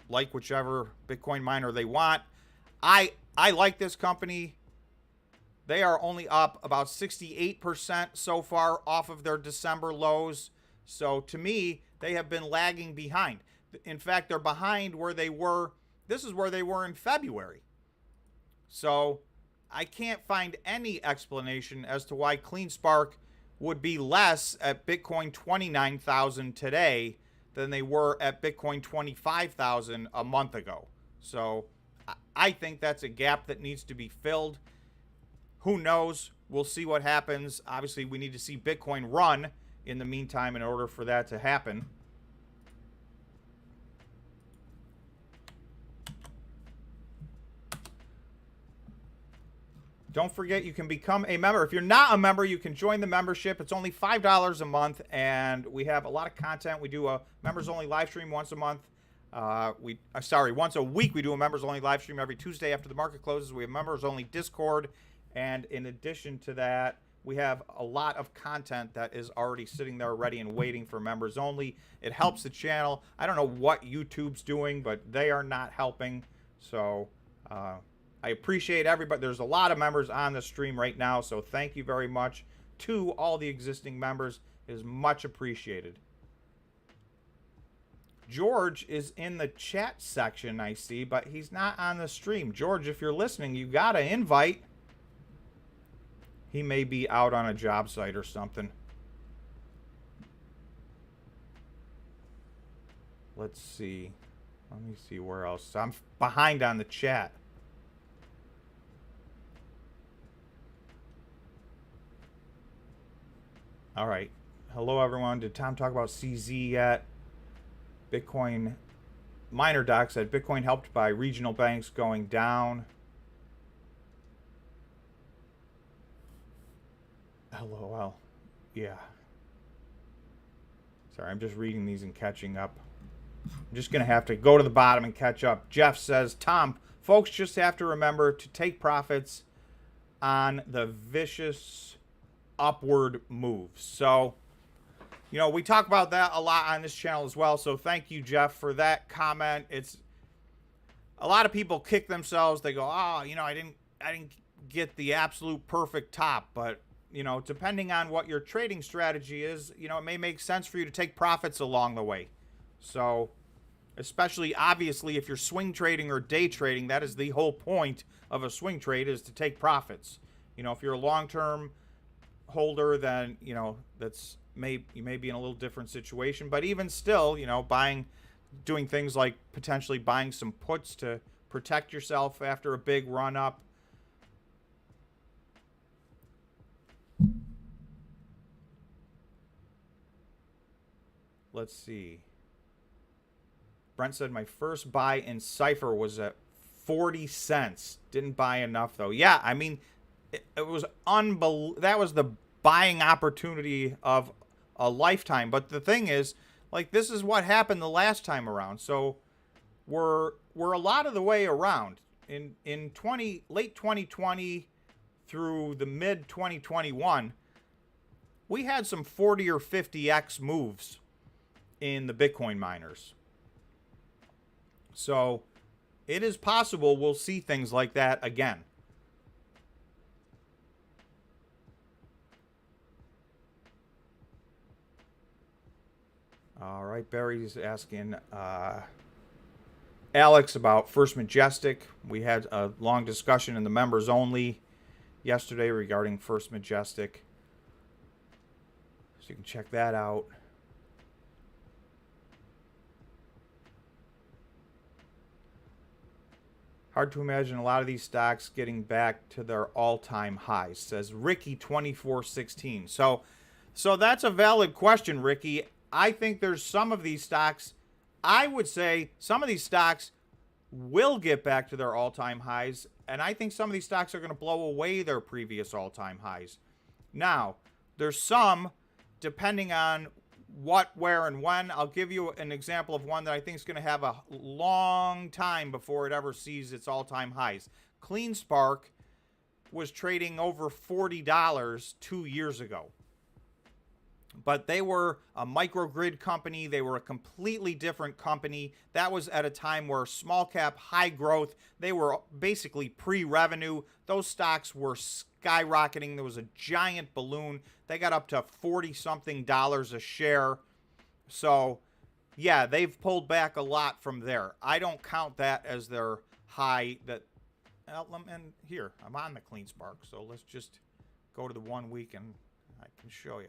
like whichever Bitcoin miner they want. I like this company. They are only up about 68% so far off of their December lows. So to me, they have been lagging behind. In fact, they're behind where they were. This is where they were in February. So I can't find any explanation as to why CleanSpark would be less at Bitcoin 29,000 today than they were at Bitcoin 25,000 a month ago. So I think that's a gap that needs to be filled. Who knows? We'll see what happens. Obviously, we need to see Bitcoin run in the meantime in order for that to happen. Don't forget, you can become a member. If you're not a member, you can join the membership. It's only $5 a month, and we have a lot of content. We do a members-only live stream once a month. Once a week, we do a members-only live stream every Tuesday after the market closes. We have members-only Discord, and in addition to that, we have a lot of content that is already sitting there ready and waiting for members only. It helps the channel. I don't know what YouTube's doing, but they are not helping. So I appreciate everybody. There's a lot of members on the stream right now, so thank you very much to all the existing members. It is much appreciated. George is in the chat section, I see, but he's not on the stream. George, if you're listening, you got to invite. He may be out on a job site or something. Let's see. Let me see where else. I'm behind on the chat. All right. Hello, everyone. Did Tom talk about CZ yet? Bitcoin miner doc said Bitcoin helped by regional banks going down. LOL. Yeah. Sorry, I'm just reading these and catching up. I'm just going to have to go to the bottom and catch up. Jeff says, Tom, folks just have to remember to take profits on the vicious upward moves. So, you know, we talk about that a lot on this channel as well. So thank you, Jeff, for that comment. It's a lot of people kick themselves. They go, oh, you know, I didn't get the absolute perfect top, but you know, depending on what your trading strategy is, you know, it may make sense for you to take profits along the way. So, especially obviously if you're swing trading or day trading, that is the whole point of a swing trade, is to take profits. You know, if you're a long-term holder, then, you know, you may be in a little different situation, but even still, you know, doing things like potentially buying some puts to protect yourself after a big run up. Let's see. Brent said my first buy in Cypher was at 40 cents. Didn't buy enough though. Yeah, I mean, it was unbelievable. That was the buying opportunity of a lifetime. But the thing is, like, this is what happened the last time around. So we're a lot of the way around. In late 2020 through the mid 2021, we had some 40 or 50x moves in the Bitcoin miners. So it is possible we'll see things like that again. All right, Barry's asking Alex about First Majestic. We had a long discussion in the members only yesterday regarding First Majestic. So you can check that out. Hard to imagine a lot of these stocks getting back to their all-time highs, says Ricky2416. So that's a valid question, Ricky. I think there's some of these stocks, I would say some of these stocks will get back to their all-time highs, and I think some of these stocks are going to blow away their previous all-time highs. Now, there's some, depending on what, where, and when. I'll give you an example of one that I think is going to have a long time before it ever sees its all-time highs. CleanSpark was trading over $40 2 years ago. But they were a microgrid company. They were a completely different company. That was at a time where small cap, high growth, they were basically pre-revenue. Those stocks were skyrocketing. There was a giant balloon. They got up to $40-something a share. So, yeah, they've pulled back a lot from there. I don't count that as their high. And here, I'm on the CleanSpark. So let's just go to the 1 week and I can show you.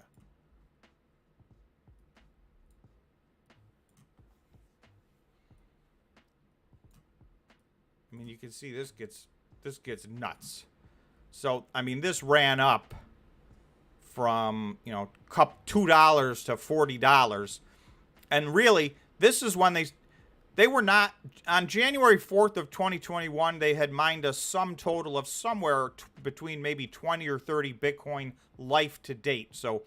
I mean, you can see this gets nuts. So, I mean, this ran up from, you know, $2 to $40. And really, this is when they were not, on January 4th of 2021, they had mined a sum total of somewhere between maybe 20 or 30 Bitcoin life to date. So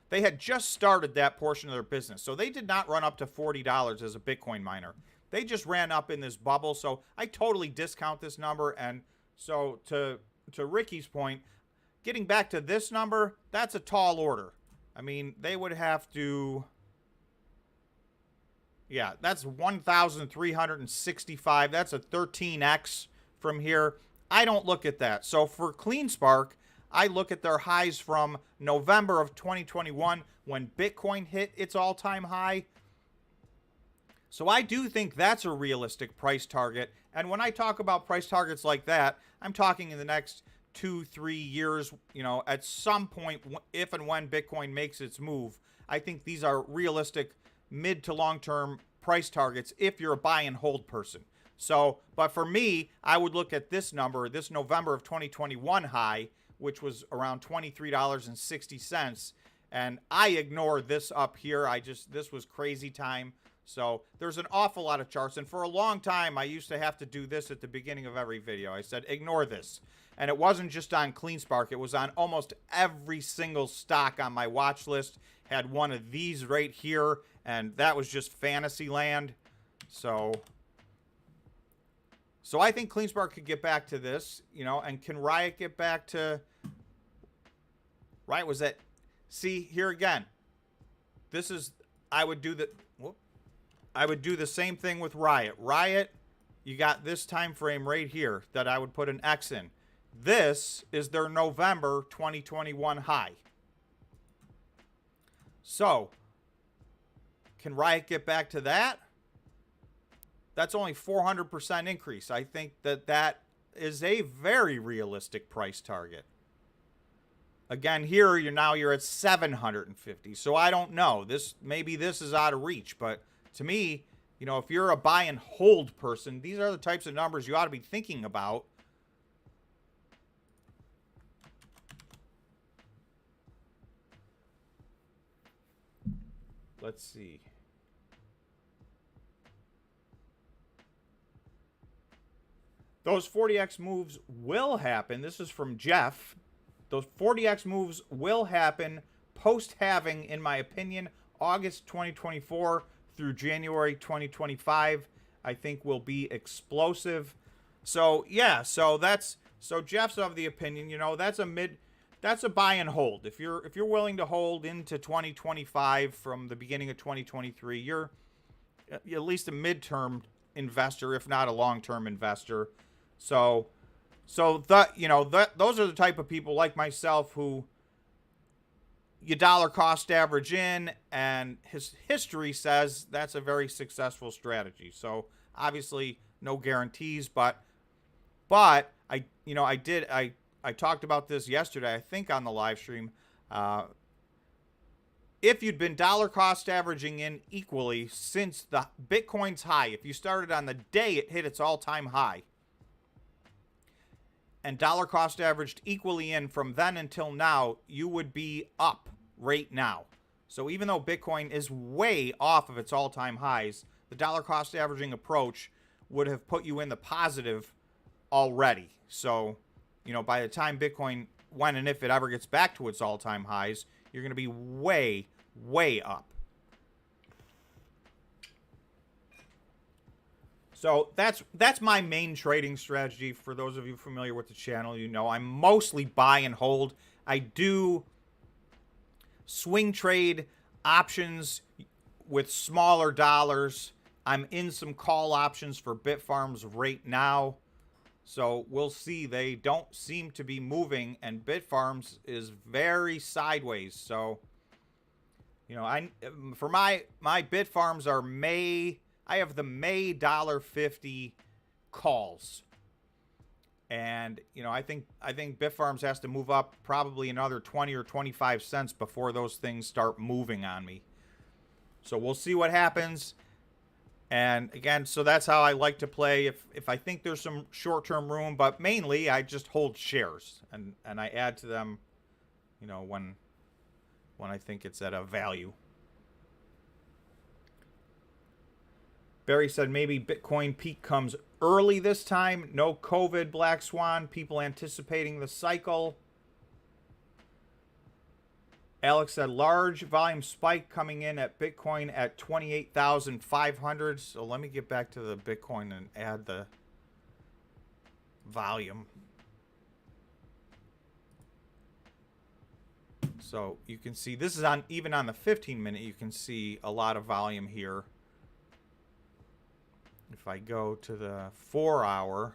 they had just started that portion of their business. So they did not run up to $40 as a Bitcoin miner. They just ran up in this bubble. So I totally discount this number. And so to Ricky's point, getting back to this number, that's a tall order. I mean, they would have to... Yeah, that's 1,365. That's a 13x from here. I don't look at that. So for CleanSpark, I look at their highs from November of 2021 when Bitcoin hit its all-time high. So I do think that's a realistic price target. And when I talk about price targets like that, I'm talking in the next 2-3 years, you know, at some point, if and when Bitcoin makes its move. I think these are realistic mid to long-term price targets if you're a buy and hold person. So, but for me, I would look at this number, this November of 2021 high, which was around $23.60, and I ignore this up here. This was crazy time. So there's an awful lot of charts, and for a long time, I used to have to do this at the beginning of every video. I said, ignore this. And it wasn't just on CleanSpark. It was on almost every single stock on my watch list. Had one of these right here, and that was just fantasy land. So I think CleanSpark could get back to this, you know, and can Riot get back to... Riot was at... See, here again. This is... I would do the same thing with Riot. Riot, you got this time frame right here that I would put an X in. This is their November 2021 high. So, can Riot get back to that? That's only 400% increase. I think that is a very realistic price target. Again, here you're at 750. So I don't know. Maybe this is out of reach, but to me, you know, if you're a buy and hold person, these are the types of numbers you ought to be thinking about. Let's see. Those 40x moves will happen. This is from Jeff. Those 40x moves will happen post-halving, in my opinion, August 2024 through January 2025. I think will be explosive. So, yeah, so Jeff's of the opinion, you know, that's a buy and hold. If you're willing to hold into 2025 from the beginning of 2023, you're at least a midterm investor, if not a long-term investor. So those are the type of people like myself who you dollar cost average in, and his history says that's a very successful strategy. So obviously no guarantees, but I talked about this yesterday, I think on the live stream. If you'd been dollar cost averaging in equally since the Bitcoin's high, if you started on the day it hit its all-time high, and dollar cost averaged equally in from then until now, you would be up right now. So even though Bitcoin is way off of its all-time highs, the dollar cost averaging approach would have put you in the positive already. So, you know, by the time Bitcoin, when and if it ever gets back to its all-time highs, you're going to be way, way up. So that's my main trading strategy. For those of you familiar with the channel, you know I'm mostly buy and hold. I do swing trade options with smaller dollars. I'm in some call options for Bitfarms right now. So we'll see. They don't seem to be moving, and Bitfarms is very sideways. So, you know, for my Bitfarms are May. I have the May $1.50 calls. And, you know, I think Bitfarms has to move up probably another 20 or 25 cents before those things start moving on me. So we'll see what happens. And again, so that's how I like to play if I think there's some short-term room, but mainly I just hold shares and I add to them, you know, when I think it's at a value. Barry said maybe Bitcoin peak comes early this time. No COVID, black swan, people anticipating the cycle. Alex said large volume spike coming in at Bitcoin at 28,500. So let me get back to the Bitcoin and add the volume. So you can see this is on, even on the 15-minute, you can see a lot of volume here. If I go to the 4-hour,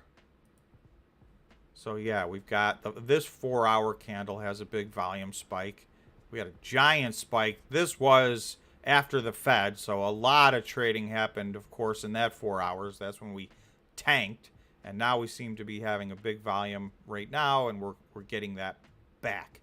so yeah, we've got this 4-hour candle has a big volume spike. We had a giant spike. This was after the Fed, so a lot of trading happened, of course, in that 4 hours. That's when we tanked, and now we seem to be having a big volume right now, and we're getting that back.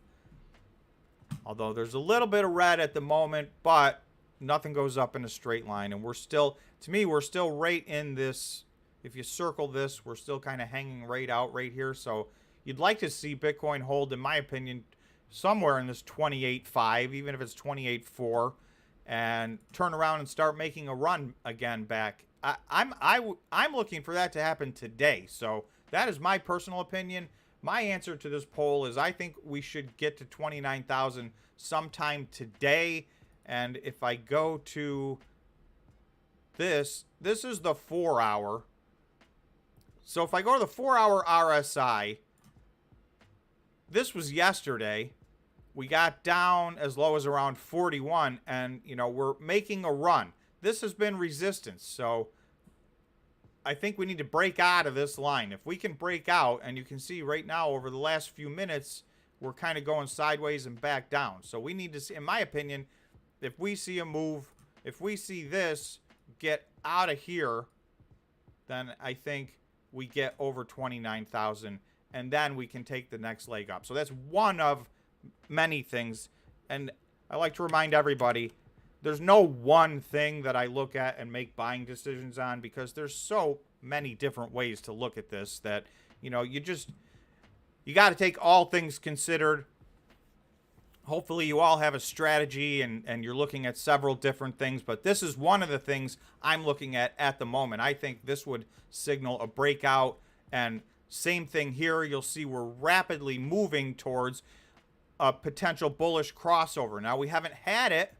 Although there's a little bit of red at the moment, but nothing goes up in a straight line, and we're still, to me, we're still right in this. If you circle this, we're still kind of hanging right out right here. So you'd like to see Bitcoin hold, in my opinion, somewhere in this 28.5, even if it's 28.4, and turn around and start making a run again back. I'm looking for that to happen today. So that is my personal opinion. My answer to this poll is I think we should get to 29,000 sometime today. And if I go to this is the 4-hour. So if I go to the 4-hour RSI, this was yesterday. We got down as low as around 41, and, you know, we're making a run. This has been resistance, so I think we need to break out of this line. If we can break out, and you can see right now over the last few minutes, we're kind of going sideways and back down. So we need to see, in my opinion, if we see a move, if we see this get out of here, then I think we get over 29,000, and then we can take the next leg up. So that's one of many things. And I like to remind everybody, there's no one thing that I look at and make buying decisions on, because there's so many different ways to look at this that, you know, you got to take all things considered. Hopefully you all have a strategy and you're looking at several different things, but this is one of the things I'm looking at the moment. I think this would signal a breakout, and same thing here. You'll see we're rapidly moving towards a potential bullish crossover. Now, we haven't had it,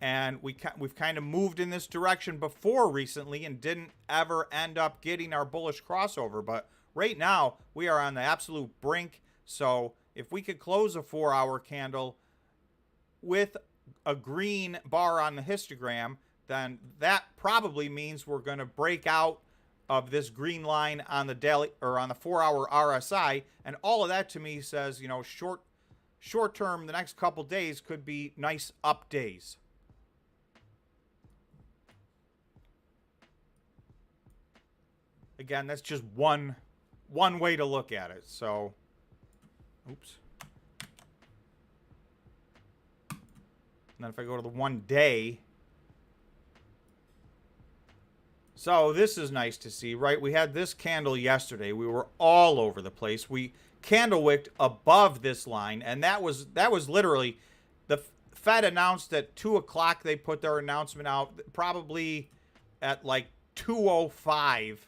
and we've kind of moved in this direction before recently and didn't ever end up getting our bullish crossover. But right now, we are on the absolute brink. So if we could close a 4-hour candle with a green bar on the histogram, then that probably means we're going to break out of this green line on the daily or on the 4-hour RSI. And all of that to me says, you know, short term, the next couple days could be nice up days. Again, that's just one way to look at it. So, oops. And then if I go to the 1 day, so this is nice to see, right? We had this candle yesterday. We were all over the place. We candle wicked above this line, and that was literally, the Fed announced at 2 o'clock. They put their announcement out. Probably at like 2:05,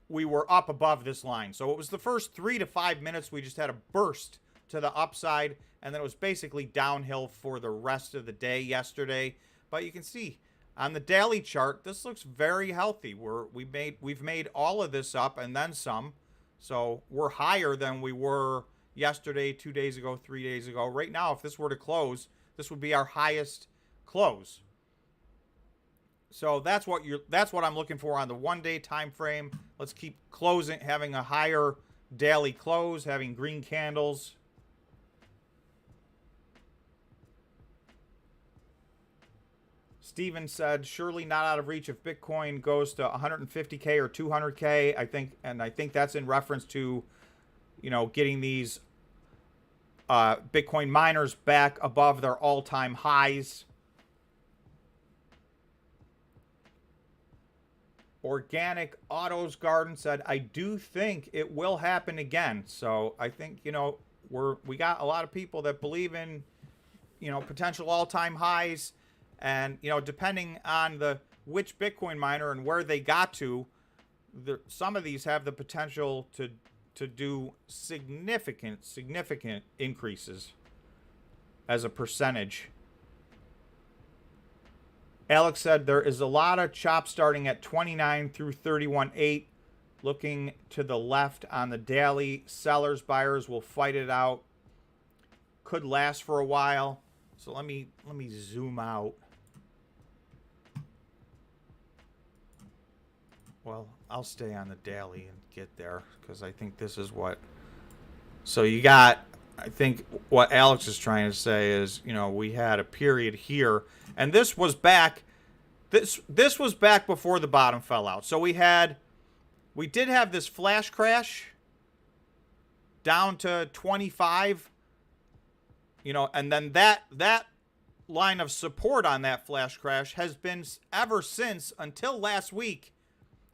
we were up above this line. So it was the first 3 to 5 minutes we just had a burst to the upside, and then it was basically downhill for the rest of the day yesterday. But you can see on the daily chart, this looks very healthy. We've made all of this up and then some. So we're higher than we were yesterday, 2 days ago, 3 days ago. Right now, if this were to close, this would be our highest close. So that's what I'm looking for on the 1 day time frame. Let's keep closing, having a higher daily close, having green candles. Steven said, surely not out of reach if Bitcoin goes to 150K or 200K. I think that's in reference to, you know, getting these Bitcoin miners back above their all-time highs. Organic Autos Garden said, I do think it will happen again. So I think, we got a lot of people that believe in, potential all-time highs. And, depending on which Bitcoin miner and where they got to, some of these have the potential to do significant increases as a percentage. Alex said there is a lot of chop starting at 29 through 31.8. Looking to the left on the daily, sellers, buyers will fight it out. Could last for a while. So let me zoom out. Well, I'll stay on the daily and get there because I think this is what. So you got, I think what Alex is trying to say is, we had a period here, and this was back. This was back before the bottom fell out. So we did have this flash crash down to 25, and then that line of support on that flash crash has been ever since until last week.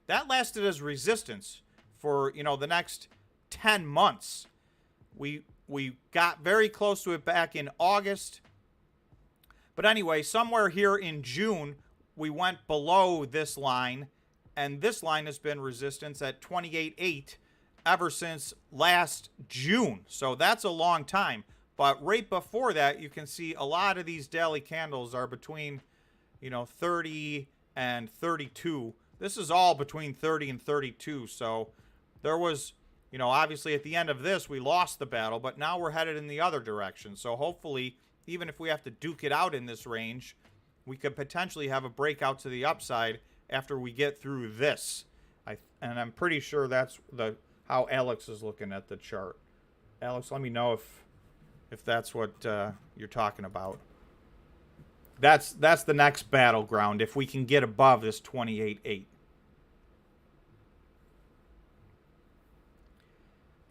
That lasted as resistance for, the next 10 months. We got very close to it back in August. But anyway, somewhere here in June, we went below this line, and this line has been resistance at 28.8 ever since last June. So that's a long time. But right before that, you can see a lot of these daily candles are between, 30 and 32. This is all between 30 and 32. So there was, obviously at the end of this, we lost the battle, but now we're headed in the other direction. So hopefully, even if we have to duke it out in this range, we could potentially have a breakout to the upside after we get through this. And I'm pretty sure that's how Alex is looking at the chart. Alex, let me know if that's what you're talking about. That's the next battleground if we can get above this 28.8.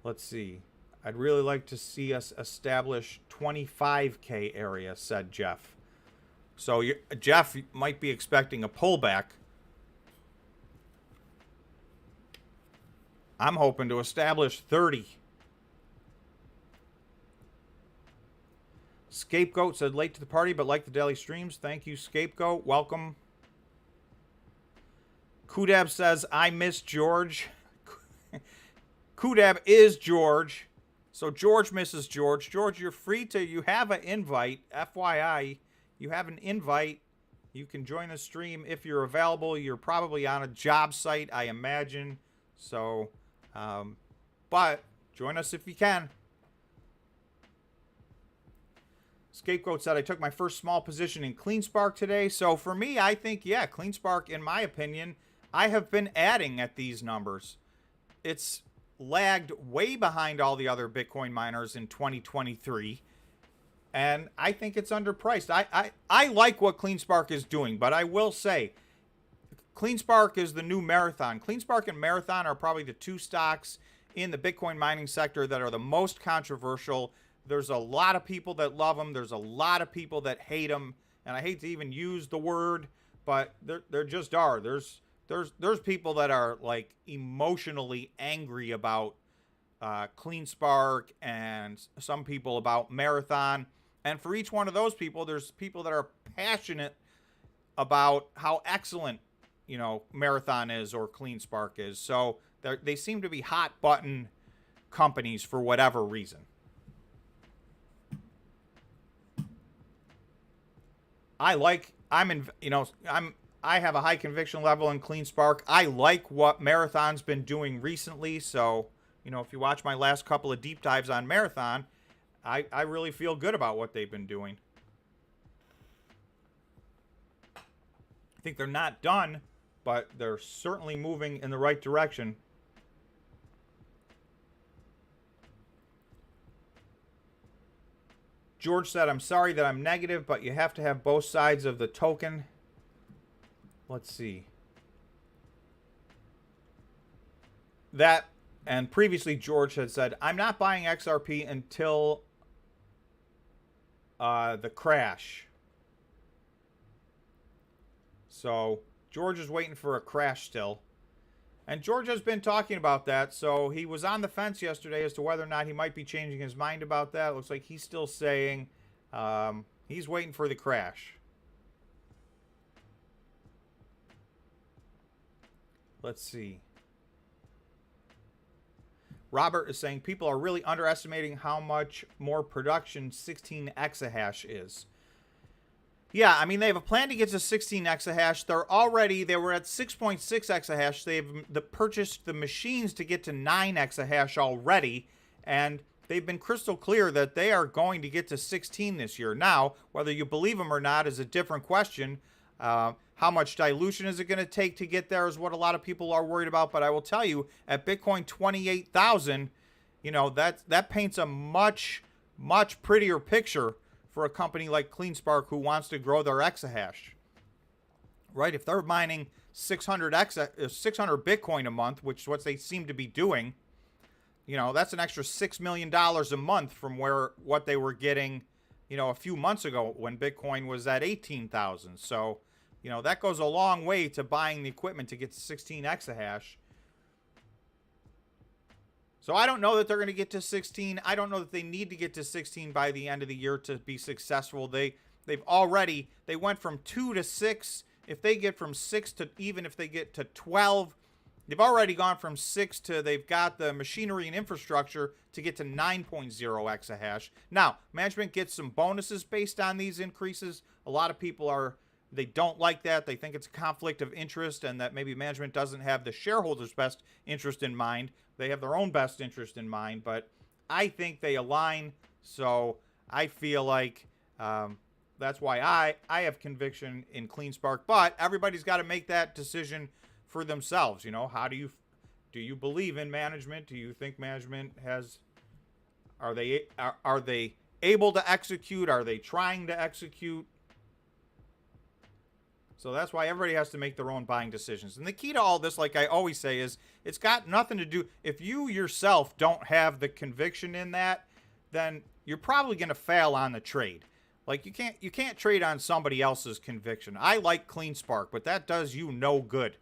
Let's see. I'd really like to see us establish 25K area, said Jeff. So Jeff might be expecting a pullback. I'm hoping to establish 30. Scapegoat said late to the party, but like the daily streams. Thank you, Scapegoat. Welcome. Kudab says, I miss George. Kudab is George. So George misses George. George, you're free to, you have an invite. FYI, you have an invite. You can join the stream if you're available. You're probably on a job site, I imagine. So, but join us if you can. Scapegoat said, I took my first small position in CleanSpark today. So for me, I think, yeah, CleanSpark, in my opinion, I have been adding at these numbers. It's lagged way behind all the other Bitcoin miners in 2023. And I think it's underpriced. I like what CleanSpark is doing, but I will say, CleanSpark is the new Marathon. CleanSpark and Marathon are probably the two stocks in the Bitcoin mining sector that are the most controversial. There's a lot of people that love them. There's a lot of people that hate them. And I hate to even use the word, but there just are. There's people that are like emotionally angry about CleanSpark, and some people about Marathon. And for each one of those people, there's people that are passionate about how excellent, Marathon is or CleanSpark is. So they seem to be hot button companies for whatever reason. I have a high conviction level in CleanSpark. I like what Marathon's been doing recently. So, if you watch my last couple of deep dives on Marathon, I really feel good about what they've been doing. I think they're not done, but they're certainly moving in the right direction. George said, I'm sorry that I'm negative, but you have to have both sides of the token. Let's see. That, and previously George had said, I'm not buying XRP until the crash. So George is waiting for a crash still. And George has been talking about that, so he was on the fence yesterday as to whether or not he might be changing his mind about that. It looks like he's still saying he's waiting for the crash. Let's see. Robert is saying people are really underestimating how much more production 16 exahash is. Yeah, I mean, they have a plan to get to 16 exahash. They were at 6.6 exahash. They've purchased the machines to get to 9 exahash already, and they've been crystal clear that they are going to get to 16 this year. Now, whether you believe them or not is a different question. How much dilution is it going to take to get there is what a lot of people are worried about. But I will tell you, at Bitcoin 28,000, that paints a much, much prettier picture for a company like CleanSpark who wants to grow their exahash. Right? If they're mining 600 Bitcoin a month, which is what they seem to be doing, that's an extra $6 million a month from what they were getting, a few months ago when Bitcoin was at 18,000. So, that goes a long way to buying the equipment to get to 16 exahash. So I don't know that they're going to get to 16. I don't know that they need to get to 16 by the end of the year to be successful. They went from 2 to 6. If they get from 6 to, even if they get to 12, they've already gone from 6 to, they've got the machinery and infrastructure to get to 9.0 exahash. Now, management gets some bonuses based on these increases. A lot of people they don't like that. They think it's a conflict of interest and that maybe management doesn't have the shareholders' best interest in mind. They have their own best interest in mind, but I think they align. So I feel like that's why I have conviction in CleanSpark. But everybody's got to make that decision for themselves. How do you believe in management? Do you think management are they able to execute? Are they trying to execute? So that's why everybody has to make their own buying decisions. And the key to all this, like I always say, is it's got nothing to do. If you yourself don't have the conviction in that, then you're probably going to fail on the trade. Like you can't trade on somebody else's conviction. I like CleanSpark, but that does you no good.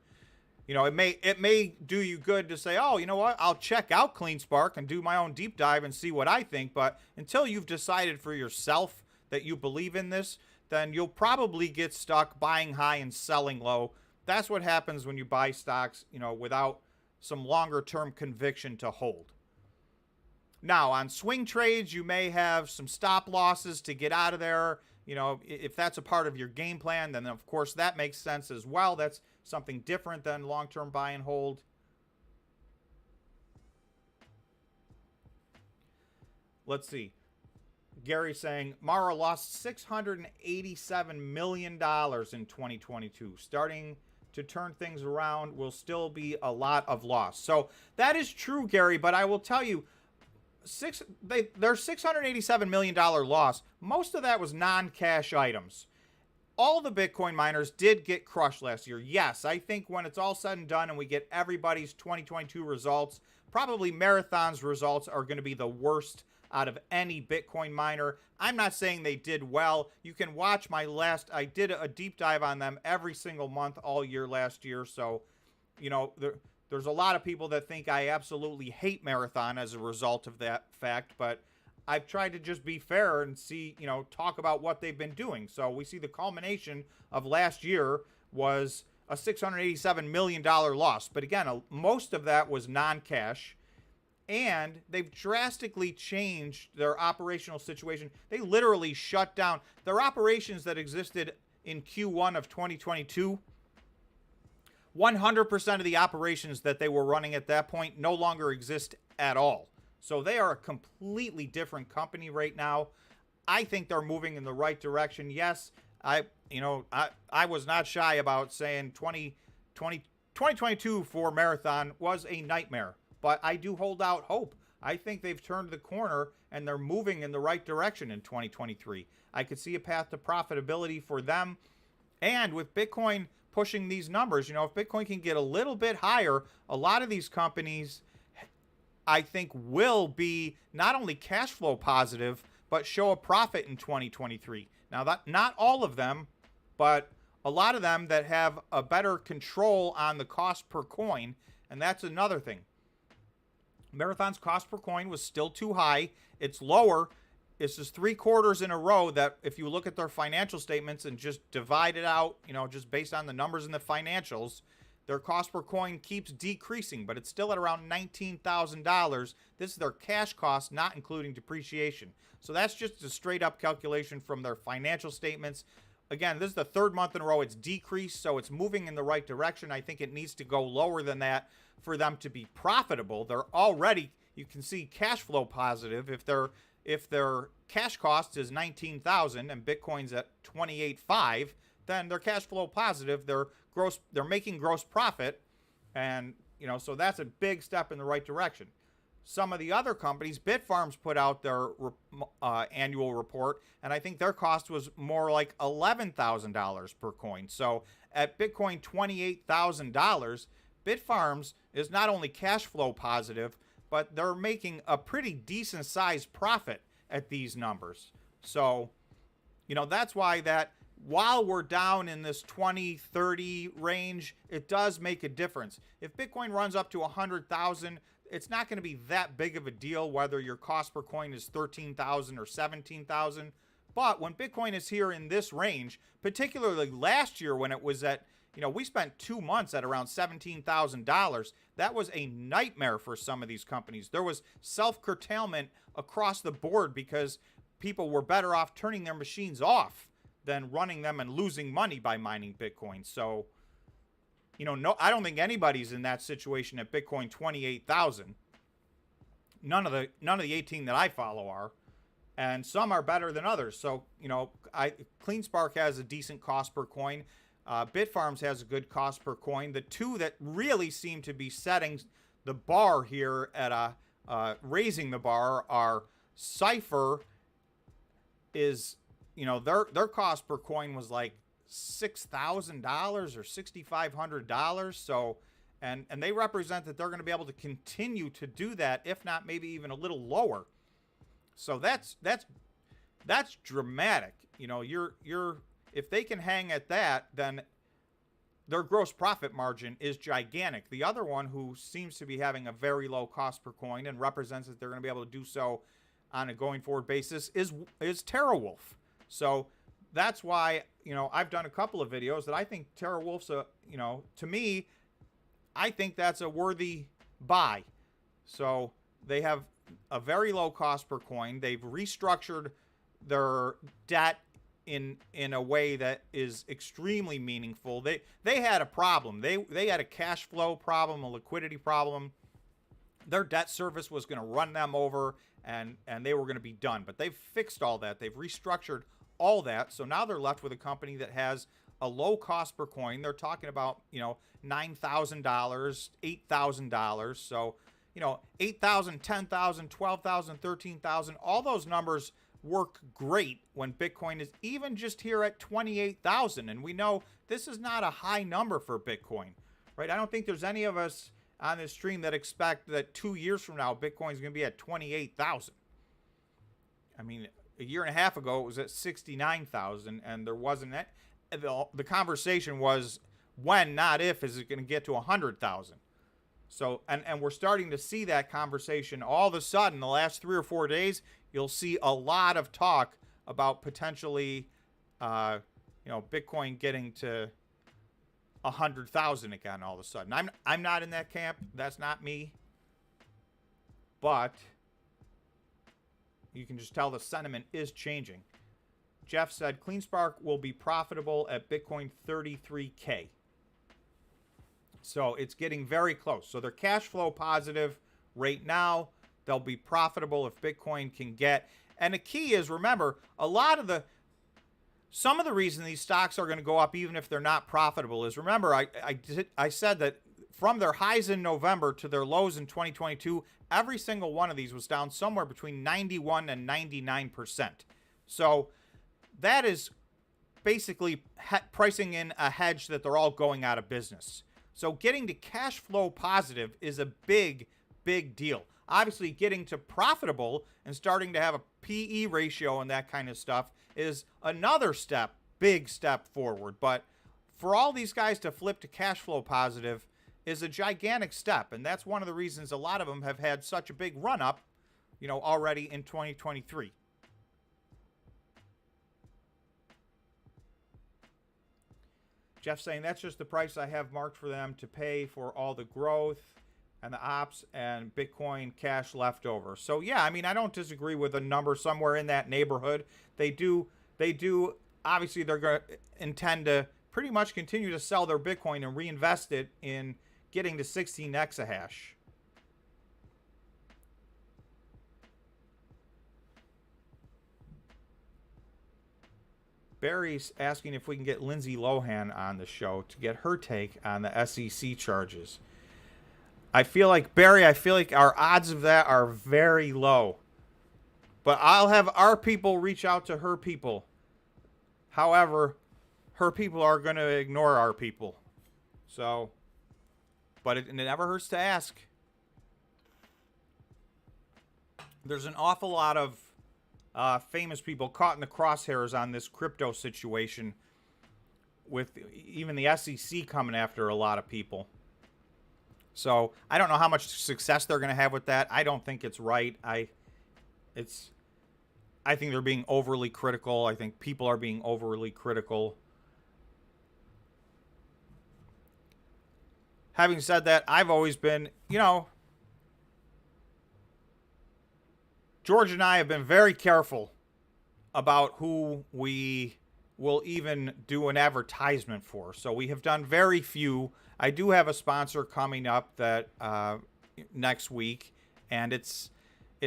It may do you good to say, oh, you know what? I'll check out CleanSpark and do my own deep dive and see what I think. But until you've decided for yourself that you believe in this, then you'll probably get stuck buying high and selling low. That's what happens when you buy stocks, without some longer term conviction to hold. Now, on swing trades, you may have some stop losses to get out of there. If that's a part of your game plan, then of course that makes sense as well. That's something different than long-term buy and hold. Let's see. Gary saying, Mara lost $687 million in 2022. Starting to turn things around will still be a lot of loss. So that is true, Gary, but I will tell you, their $687 million loss, most of that was non-cash items. All the Bitcoin miners did get crushed last year. Yes, I think when it's all said and done and we get everybody's 2022 results, probably Marathon's results are going to be the worst out of any Bitcoin miner. I'm not saying they did well. You can watch I did a deep dive on them every single month all year last year. So, there's a lot of people that think I absolutely hate Marathon as a result of that fact, but I've tried to just be fair and see, talk about what they've been doing. So we see the culmination of last year was a $687 million loss. But again, most of that was non-cash. And they've drastically changed their operational situation. They literally shut down their operations that existed in Q1 of 2022. 100% of the operations that they were running at that point no longer exist at all. So they are a completely different company right now. I think they're moving in the right direction. Yes, I was not shy about saying 2022 for Marathon was a nightmare. But I do hold out hope. I think they've turned the corner and they're moving in the right direction in 2023. I could see a path to profitability for them. And with Bitcoin pushing these numbers, if Bitcoin can get a little bit higher, a lot of these companies, I think, will be not only cash flow positive, but show a profit in 2023. Now, not all of them, but a lot of them that have a better control on the cost per coin. And that's another thing. Marathon's cost per coin was still too high. It's lower. This is 3 quarters in a row that if you look at their financial statements and just divide it out, just based on the numbers in the financials, their cost per coin keeps decreasing, but it's still at around $19,000. This is their cash cost, not including depreciation. So that's just a straight up calculation from their financial statements. Again, this is the 3rd month in a row it's decreased, so it's moving in the right direction. I think it needs to go lower than that for them to be profitable. They're already, you can see, cash flow positive. If their cash cost is $19,000 and Bitcoin's at $28,500, then they're cash flow positive. They're making gross profit, and so that's a big step in the right direction. Some of the other companies, Bitfarms put out their annual report, and I think their cost was more like $11,000 per coin. So at Bitcoin $28,000, Bitfarms is not only cash flow positive, but they're making a pretty decent sized profit at these numbers. So, that's why that while we're down in this 20, 30 range, it does make a difference. If Bitcoin runs up to 100,000, it's not going to be that big of a deal whether your cost per coin is 13,000 or 17,000. But when Bitcoin is here in this range, particularly last year when it was at, we spent 2 months at around $17,000. That was a nightmare for some of these companies. There was self-curtailment across the board because people were better off turning their machines off than running them and losing money by mining Bitcoin. So, no, I don't think anybody's in that situation at Bitcoin 28,000. None of the 18 that I follow are, and some are better than others. So, CleanSpark has a decent cost per coin. Bitfarms has a good cost per coin. The two that really seem to be setting the bar here at raising the bar are Cypher. Is their cost per coin was like $6,000 or $6,500. So, and they represent that they're going to be able to continue to do that, if not maybe even a little lower. So that's dramatic. If they can hang at that, then their gross profit margin is gigantic. The other one, who seems to be having a very low cost per coin and represents that they're going to be able to do so on a going forward basis, is TeraWulf. So that's why, I've done a couple of videos that I think TeraWulf's to me, I think that's a worthy buy. So they have a very low cost per coin. They've restructured their debt in a way that is extremely meaningful. They had a problem. They had a cash flow problem, a liquidity problem. Their debt service was going to run them over, and they were going to be done. But they've fixed all that. They've restructured all that. So now they're left with a company that has a low cost per coin. They're talking about, $9,000, $8,000. So, $8,000, $10,000, $12,000, $13,000, all those numbers work great when Bitcoin is even just here at 28,000. And we know this is not a high number for Bitcoin, right? I don't think there's any of us on this stream that expect that 2 years from now, Bitcoin is going to be at 28,000. I mean, a year and a half ago, it was at 69,000, and there wasn't that. The conversation was when, not if, is it going to get to 100,000. So, and we're starting to see that conversation all of a sudden. The last 3 or 4 days, you'll see a lot of talk about potentially, Bitcoin getting to 100,000 again all of a sudden. I'm not in that camp. That's not me. But you can just tell the sentiment is changing. Jeff said CleanSpark will be profitable at Bitcoin 33K. So it's getting very close. So they're cash flow positive right now. They'll be profitable if Bitcoin can get. And the key is, remember, some of the reason these stocks are going to go up even if they're not profitable is, remember, I said that from their highs in November to their lows in 2022, every single one of these was down somewhere between 91 and 99%. So that is basically pricing in a hedge that they're all going out of business. So getting to cash flow positive is a big, big deal. Obviously, getting to profitable and starting to have a PE ratio and that kind of stuff is another step, big step forward. But for all these guys to flip to cash flow positive, is a gigantic step. And that's one of the reasons a lot of them have had such a big run up, already in 2023. Jeff saying that's just the price I have marked for them to pay for all the growth and the ops and Bitcoin cash left over. So yeah, I mean, I don't disagree with a number somewhere in that neighborhood. They do obviously they're going to intend to pretty much continue to sell their Bitcoin and reinvest it in getting to 16 exahash. Barry's asking if we can get Lindsay Lohan on the show to get her take on the SEC charges. Barry, I feel like our odds of that are very low. But I'll have our people reach out to her people. However, her people are going to ignore our people. So, but it never hurts to ask. There's an awful lot of famous people caught in the crosshairs on this crypto situation, with even the SEC coming after a lot of people. So I don't know how much success they're going to have with that. I don't think it's right. I think they're being overly critical. I think people are being overly critical. Having said that, I've always been, George and I have been very careful about who we will even do an advertisement for. So we have done very few. I do have a sponsor coming up that next week, and it's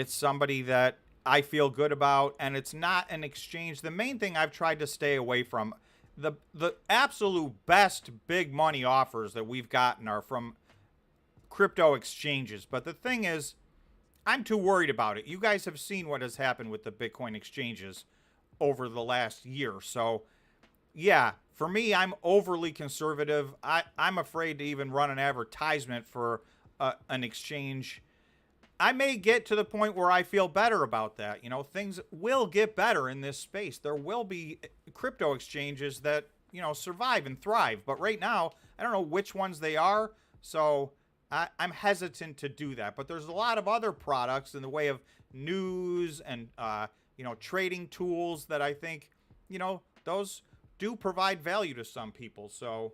somebody that I feel good about, and it's not an exchange. The main thing I've tried to stay away from, the absolute best big money offers that we've gotten are from crypto exchanges. But the thing is, I'm too worried about it. You guys have seen what has happened with the Bitcoin exchanges over the last year. So, yeah, for me, I'm overly conservative. I'm afraid to even run an advertisement for an exchange. I may get to the point where I feel better about that. Things will get better in this space. There will be crypto exchanges that, survive and thrive. But right now, I don't know which ones they are. So I'm hesitant to do that. But there's a lot of other products in the way of news and, trading tools that I think, those do provide value to some people. So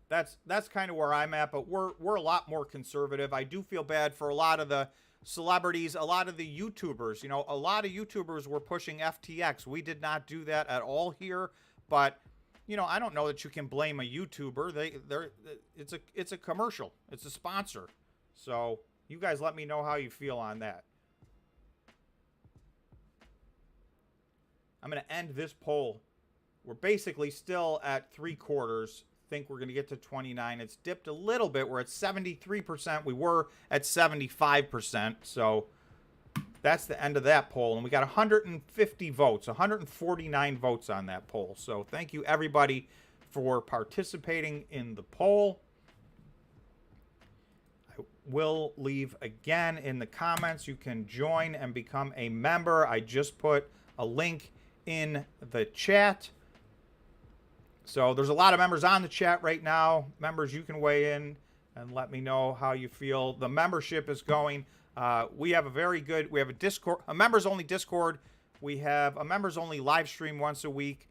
that's kind of where I'm at, but we're a lot more conservative. I do feel bad for a lot of the celebrities, a lot of the YouTubers. A lot of YouTubers were pushing FTX. We did not do that at all here, but I don't know that you can blame a YouTuber. It's a commercial. It's a sponsor. So you guys let me know how you feel on that. I'm going to end this poll. We're basically still at 3/4. Think we're going to get to 29. It's dipped a little bit. We're at 73%. We were at 75%. So that's the end of that poll. And we got 150 votes, 149 votes on that poll. So thank you, everybody, for participating in the poll. I will leave again in the comments. You can join and become a member. I just put a link in the chat. So there's a lot of members on the chat right now. Members, you can weigh in and let me know how you feel. The membership is going. We have a Discord, a members only Discord. We have a members only live stream once a week.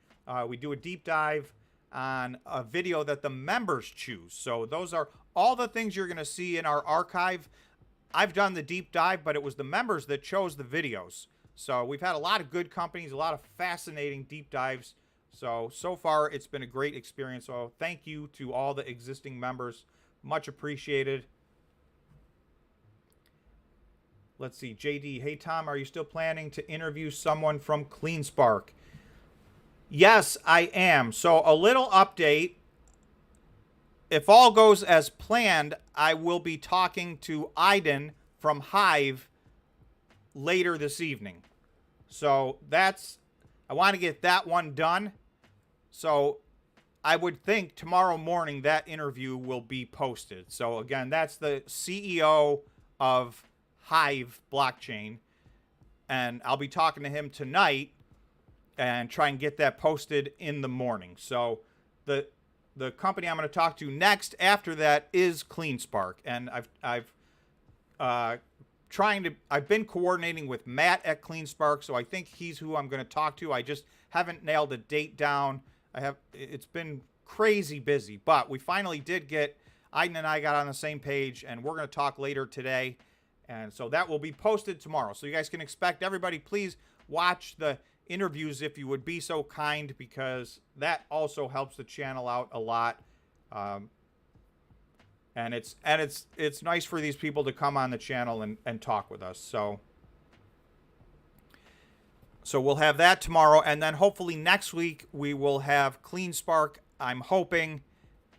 We do a deep dive on a video that the members choose. So those are all the things you're going to see in our archive. I've done the deep dive, but it was the members that chose the videos. So we've had a lot of good companies, a lot of fascinating deep dives. So far, it's been a great experience. So thank you to all the existing members. Much appreciated. Let's see. JD, hey, Tom, are you still planning to interview someone from CleanSpark? Yes, I am. So a little update. If all goes as planned, I will be talking to Aiden from Hive later this evening. So I want to get that one done. So I would think tomorrow morning that interview will be posted. So again, that's the CEO of Hive blockchain. And I'll be talking to him tonight and try and get that posted in the morning. So the the company I'm going to talk to next after that is CleanSpark, and I've been coordinating with Matt at CleanSpark, so I think he's who I'm going to talk to. I just haven't nailed a date down. It's been crazy busy, but we finally did get, Aiden and I got on the same page, and we're going to talk later today. And so that will be posted tomorrow. So you guys can expect, everybody, please watch the interviews if you would be so kind, because that also helps the channel out a lot. And it's nice for these people to come on the channel and talk with us. So we'll have that tomorrow, and then hopefully next week we will have CleanSpark, I'm hoping.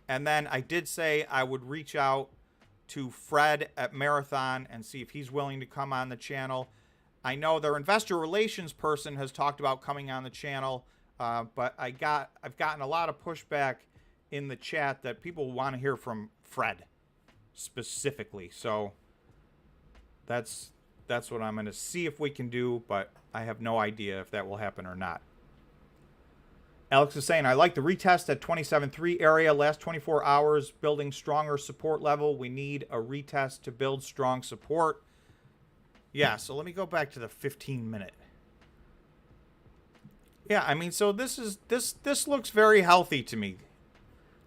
And then I did say I would reach out to Fred at Marathon and see if he's willing to come on the channel. I know their investor relations person has talked about coming on the channel, but I've gotten a lot of pushback in the chat that people want to hear from Fred specifically. So that's what I'm going to see if we can do, but I have no idea if that will happen or not. Alex is saying, I like the retest at 27.3 area. Last 24 hours, building stronger support level. We need a retest to build strong support. Yeah, so let me go back to the 15-minute. Yeah, I mean, so this looks very healthy to me.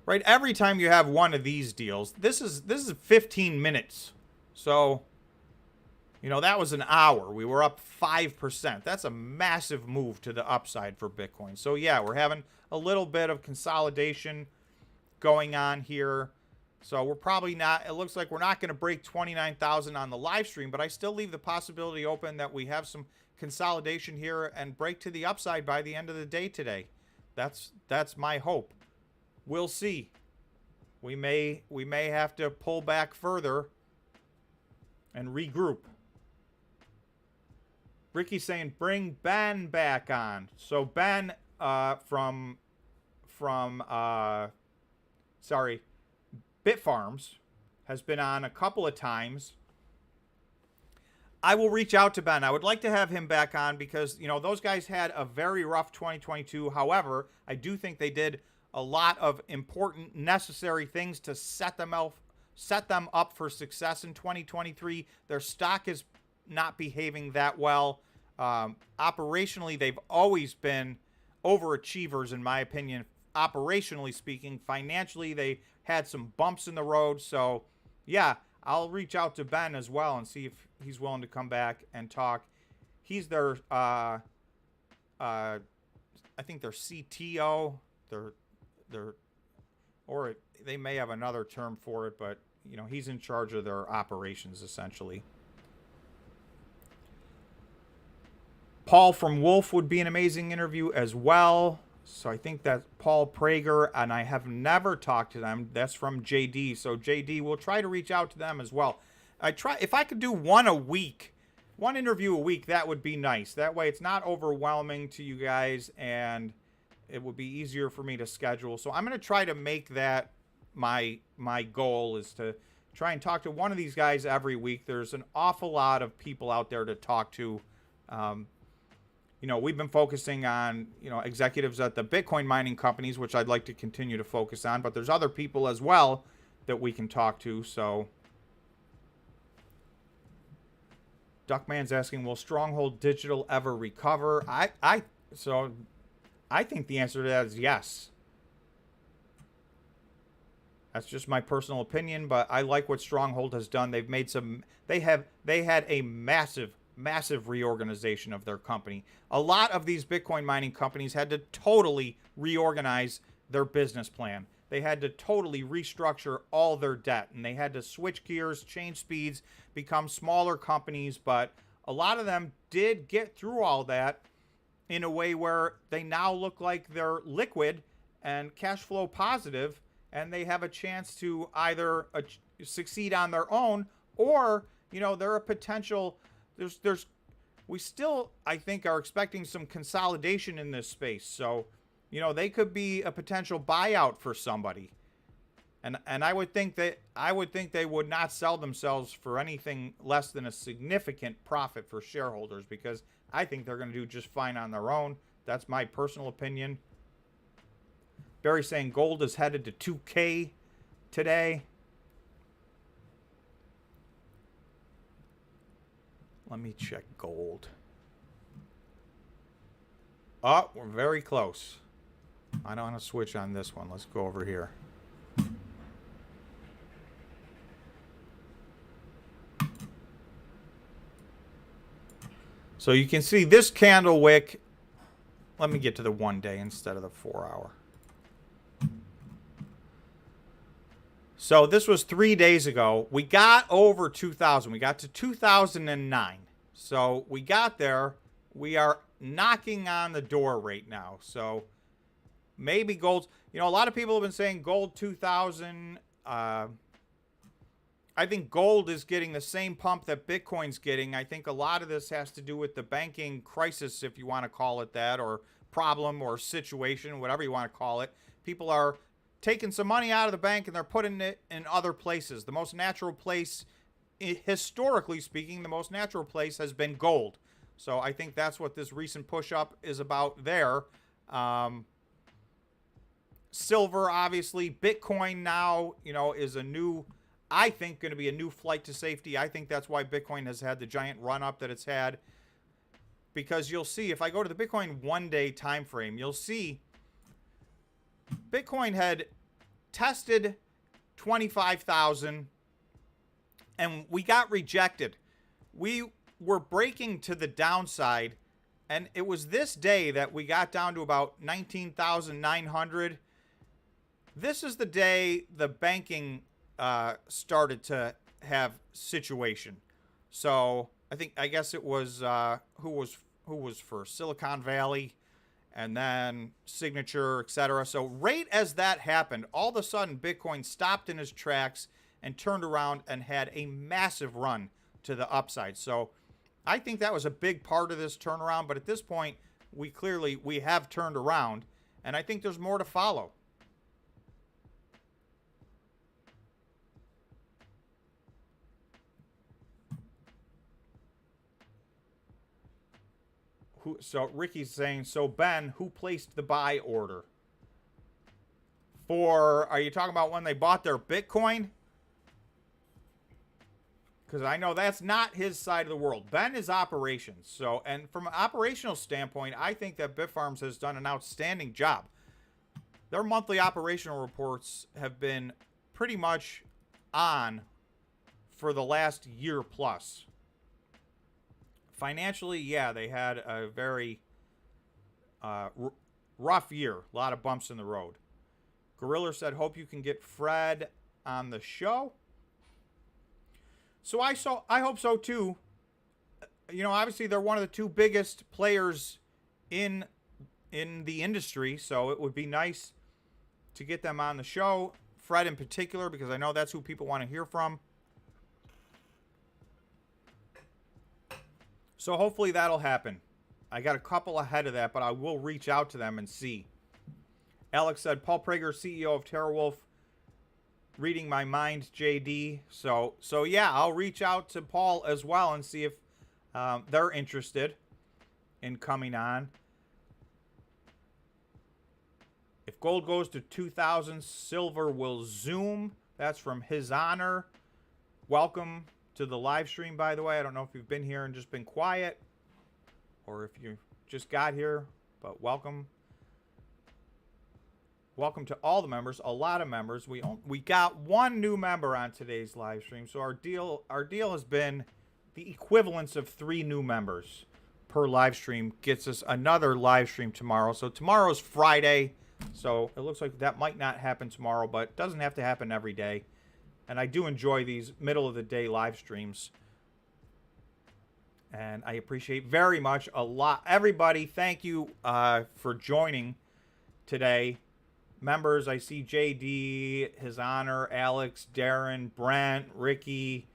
Right? Every time you have one of these deals, this is 15 minutes. So, you know, that was an hour. We were up 5%. That's a massive move to the upside for Bitcoin. So, yeah, we're having a little bit of consolidation going on here. So, we're probably not, it looks like we're not going to break 29,000 on the live stream, but I still leave the possibility open that we have some consolidation here and break to the upside by the end of the day today. That's my hope. We'll see. We may have to pull back further and regroup. Ricky's saying, bring Ben back on. So Ben from Bitfarms has been on a couple of times. I will reach out to Ben. I would like to have him back on because, you know, those guys had a very rough 2022. However, I do think they did a lot of important, necessary things to set them up for success in 2023. Their stock is not behaving that well. Operationally, they've always been overachievers, in my opinion, operationally speaking. Financially, they had some bumps in the road. So, yeah, I'll reach out to Ben as well and see if he's willing to come back and talk. He's their, I think their CTO, or they may have another term for it, but, you know, he's in charge of their operations, essentially. Paul from Wolf would be an amazing interview as well. So I think that's Paul Prager, and I have never talked to them. That's from JD. So JD, we'll try to reach out to them as well. If I could do one interview a week, that would be nice. That way it's not overwhelming to you guys, and it would be easier for me to schedule. So I'm going to try to make that my goal, is to try and talk to one of these guys every week. There's an awful lot of people out there to talk to. You know, we've been focusing on, you know, executives at the Bitcoin mining companies, which I'd like to continue to focus on, but there's other people as well that we can talk to. So Duckman's asking, will Stronghold Digital ever recover? I think the answer to that is yes. That's just my personal opinion, but I like what Stronghold has done. They've made they had a massive reorganization of their company. A lot of these Bitcoin mining companies had to totally reorganize their business plan. They had to totally restructure all their debt, and they had to switch gears, change speeds, become smaller companies, but a lot of them did get through all that in a way where they now look like they're liquid and cash flow positive, and they have a chance to either succeed on their own, or, you know, they're a potential. We still, I think, are expecting some consolidation in this space. So, you know, they could be a potential buyout for somebody. And I would think they would not sell themselves for anything less than a significant profit for shareholders, because I think they're going to do just fine on their own. That's my personal opinion. Barry saying gold is headed to 2K today. Let me check gold. Oh, we're very close. I don't want to switch on this one. Let's go over here. So you can see this candle wick. Let me get to the 1 day instead of the 4 hour. So this was 3 days ago. We got over 2,000. We got to 2,009. So we got there. We are knocking on the door right now. So maybe gold's, you know, a lot of people have been saying gold 2,000. I think gold is getting the same pump that Bitcoin's getting. I think a lot of this has to do with the banking crisis, if you want to call it that, or problem or situation, whatever you want to call it. People are taking some money out of the bank and they're putting it in other places. The most natural place, historically speaking, the most natural place has been gold. So I think that's what this recent push up is about there. Silver, obviously. Bitcoin now, you know, is a new, I think, going to be a new flight to safety. I think that's why Bitcoin has had the giant run up that it's had. Because you'll see, if I go to the Bitcoin 1 day time frame, you'll see Bitcoin had tested 25,000 and we got rejected. We were breaking to the downside, and it was this day that we got down to about 19,900. This is the day the banking started to have situation. So I guess it was who was first? Silicon Valley, and then Signature, etc. So right as that happened, all of a sudden Bitcoin stopped in his tracks and turned around and had a massive run to the upside. So I think that was a big part of this turnaround, but at this point we have turned around, and I think there's more to follow. So Ricky's saying, so Ben, who placed the buy order? Are you talking about when they bought their Bitcoin? Because I know that's not his side of the world. Ben is operations. So, and from an operational standpoint, I think that Bitfarms has done an outstanding job. Their monthly operational reports have been pretty much on for the last year plus. Financially, yeah, they had a very rough year. A lot of bumps in the road. Gorilla said, hope you can get Fred on the show. So I hope so too. You know, obviously they're one of the two biggest players in the industry, so it would be nice to get them on the show. Fred in particular, because I know that's who people want to hear from. So hopefully that'll happen. I got a couple ahead of that, but I will reach out to them and see. Alex said, Paul Prager, CEO of TerraWolf, reading my mind, JD. So yeah, I'll reach out to Paul as well and see if they're interested in coming on. If gold goes to 2,000, silver will zoom. That's from His Honor. Welcome to the live stream, by the way. I don't know if you've been here and just been quiet, or if you just got here, but welcome. Welcome to all the members, a lot of members. We got one new member on today's live stream, so our deal has been the equivalence of 3 new members per live stream. Gets us another live stream tomorrow. So tomorrow's Friday, so it looks like that might not happen tomorrow, but it doesn't have to happen every day. And I do enjoy these middle of the day live streams. And I appreciate very much a lot. Everybody, thank you for joining today. Members, I see JD, His Honor, Alex, Darren, Brent, Ricky,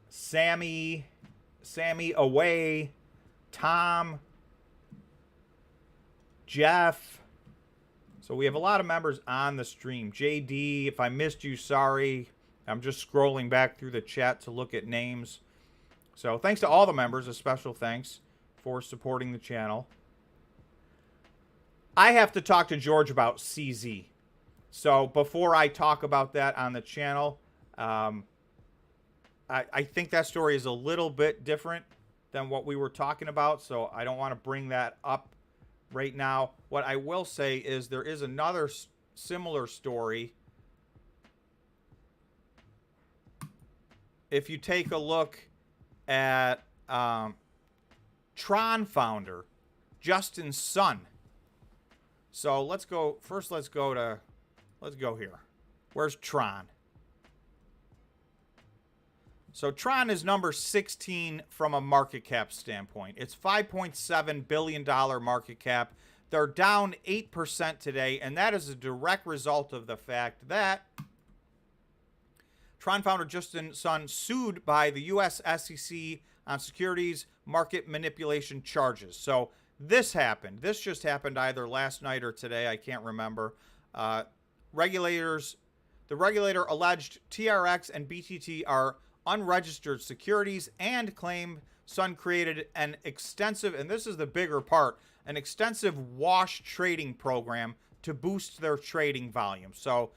Sammy Away, Tom, Jeff. So we have a lot of members on the stream. JD, if I missed you, sorry. I'm just scrolling back through the chat to look at names. So thanks to all the members. A special thanks for supporting the channel. I have to talk to George about CZ. So before I talk about that on the channel, I think that story is a little bit different than what we were talking about. So I don't want to bring that up right now. What I will say is there is another similar story. If you take a look at Tron founder Justin Sun. So let's go here. Where's Tron? So Tron is number 16 from a market cap standpoint. It's $5.7 billion market cap. They're down 8% today, and that is a direct result of the fact that Tron founder Justin Sun sued by the U.S. SEC on securities market manipulation charges. So this happened. This just happened either last night or today. I can't remember. The regulator alleged TRX and BTT are unregistered securities and claimed Sun created an extensive, and this is the bigger part, an extensive wash trading program to boost their trading volume. So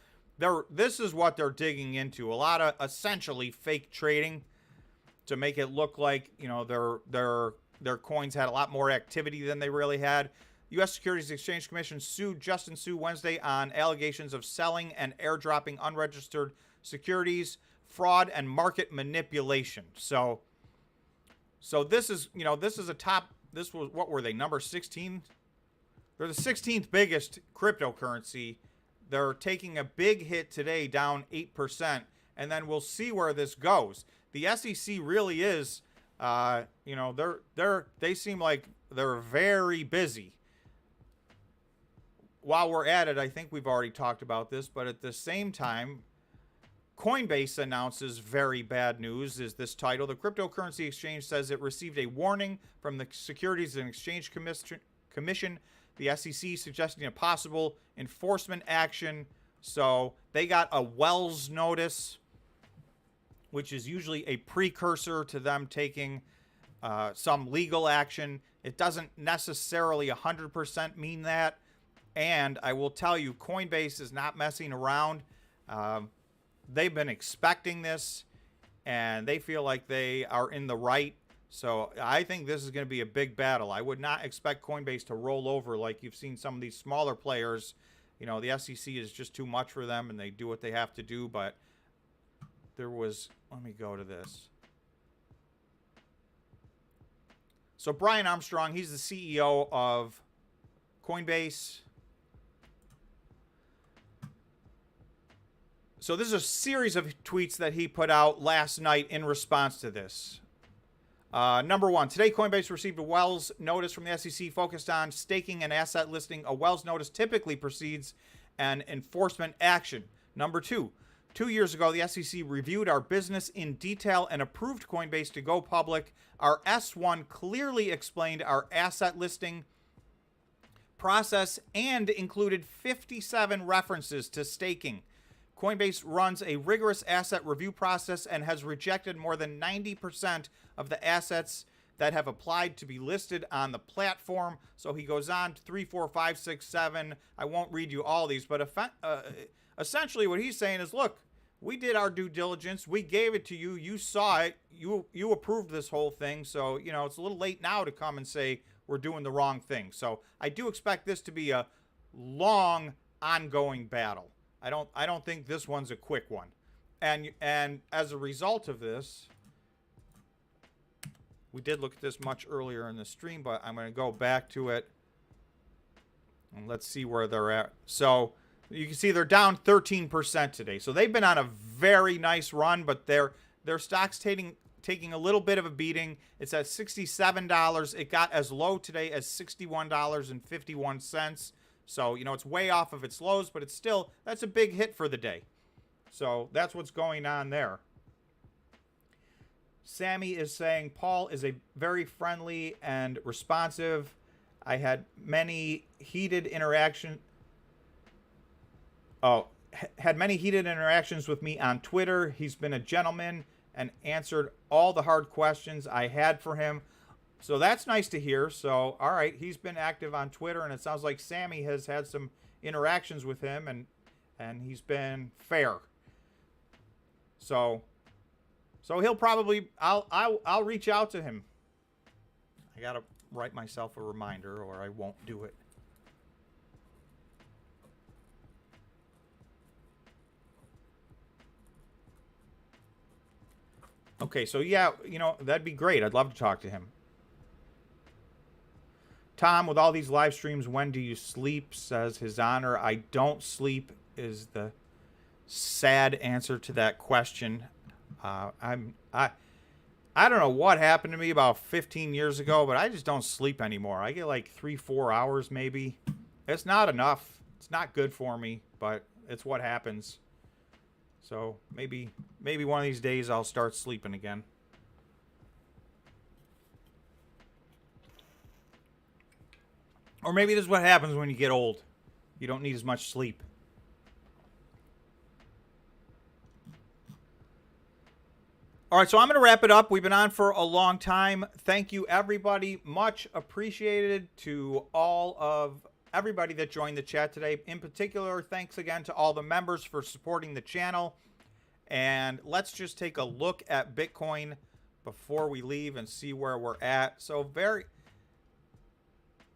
this is what they're digging into. A lot of essentially fake trading to make it look like, you know, their coins had a lot more activity than they really had. U.S. Securities and Exchange Commission sued Justin Sun Wednesday on allegations of selling and airdropping unregistered securities, fraud, and market manipulation. So this is, you know, this is a top, this was, what were they, number 16? They're the 16th biggest cryptocurrency. They're taking a big hit today, down 8%, and then we'll see where this goes. The SEC really is, you know, they seem like they're very busy. While we're at it, I think we've already talked about this, but at the same time, Coinbase announces very bad news is this title. The cryptocurrency exchange says it received a warning from the Securities and Exchange Commission, the SEC, suggesting a possible enforcement action. So they got a Wells notice, which is usually a precursor to them taking some legal action. It doesn't necessarily 100% mean that. And I will tell you, Coinbase is not messing around. They've been expecting this, and they feel like they are in the right. So I think this is going to be a big battle. I would not expect Coinbase to roll over like you've seen some of these smaller players. You know, the SEC is just too much for them, and they do what they have to do. But there was, let me go to this. So Brian Armstrong, he's the CEO of Coinbase. So this is a series of tweets that he put out last night in response to this. Number one, today Coinbase received a Wells notice from the SEC focused on staking and asset listing. A Wells notice typically precedes an enforcement action. Number two, 2 years ago, the SEC reviewed our business in detail and approved Coinbase to go public. Our S1 clearly explained our asset listing process and included 57 references to staking. Coinbase runs a rigorous asset review process and has rejected more than 90% of the assets that have applied to be listed on the platform. So he goes on to 3, 4, 5, 6, 7. I won't read you all these, but essentially what he's saying is, look, we did our due diligence. We gave it to you. You saw it. You approved this whole thing. So, you know, it's a little late now to come and say we're doing the wrong thing. So I do expect this to be a long, ongoing battle. I don't think this one's a quick one. And as a result of this, we did look at this much earlier in the stream, but I'm going to go back to it. And let's see where they're at. So you can see they're down 13% today. So they've been on a very nice run, but their stock's taking a little bit of a beating. It's at $67. It got as low today as $61.51. So, you know, it's way off of its lows, but it's still, that's a big hit for the day. So that's what's going on there. Sammy is saying, Paul is a very friendly and responsive. I had many heated interactions with me on Twitter. He's been a gentleman and answered all the hard questions I had for him. So that's nice to hear. So, all right, he's been active on Twitter, and it sounds like Sammy has had some interactions with him, and he's been fair. So he'll probably I'll reach out to him. I gotta write myself a reminder, or I won't do it. Okay, so yeah, that'd be great. I'd love to talk to him. Tom, with all these live streams, when do you sleep? Says His Honor. I don't sleep is the sad answer to that question. I don't know what happened to me about 15 years ago, but I just don't sleep anymore. I get like 3-4 hours maybe. It's not enough. It's not good for me, but it's what happens. So maybe one of these days I'll start sleeping again. Or maybe this is what happens when you get old. You don't need as much sleep. All right, so I'm going to wrap it up. We've been on for a long time. Thank you, everybody. Much appreciated to all of everybody that joined the chat today. In particular, thanks again to all the members for supporting the channel. And let's just take a look at Bitcoin before we leave and see where we're at. So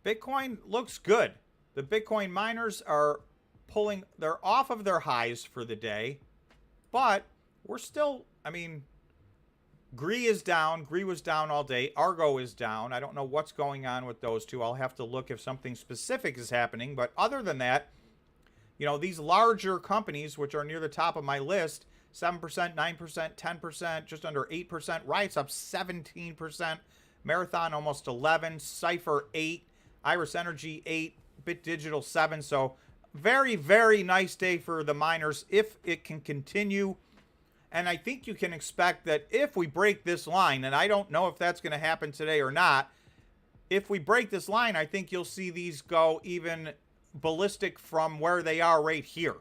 Bitcoin looks good. The Bitcoin miners are they're off of their highs for the day, but we're still, GREE is down. GREE was down all day. Argo is down. I don't know what's going on with those two. I'll have to look if something specific is happening. But other than that, these larger companies, which are near the top of my list, 7%, 9%, 10%, just under 8%. Riot's up 17%. Marathon almost 11%. Cypher 8%. Iris Energy 8%. Bit Digital 7%. So very, very nice day for the miners if it can continue. And I think you can expect that if we break this line, and I don't know if that's going to happen today or not, if we break this line, I think you'll see these go even ballistic from where they are right here.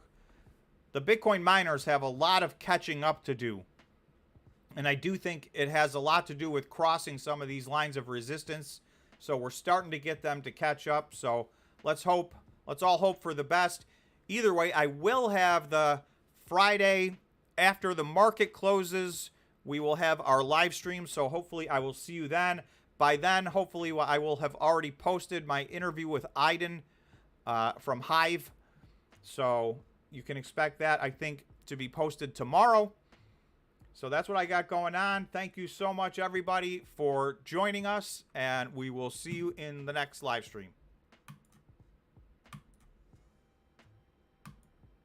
The Bitcoin miners have a lot of catching up to do. And I do think it has a lot to do with crossing some of these lines of resistance. So we're starting to get them to catch up. So let's all hope for the best. Either way, I will have the Friday after the market closes, we will have our live stream. So hopefully I will see you then. By then, hopefully I will have already posted my interview with Aiden from Hive. So you can expect that, I think, to be posted tomorrow. So that's what I got going on. Thank you so much, everybody, for joining us. And we will see you in the next live stream.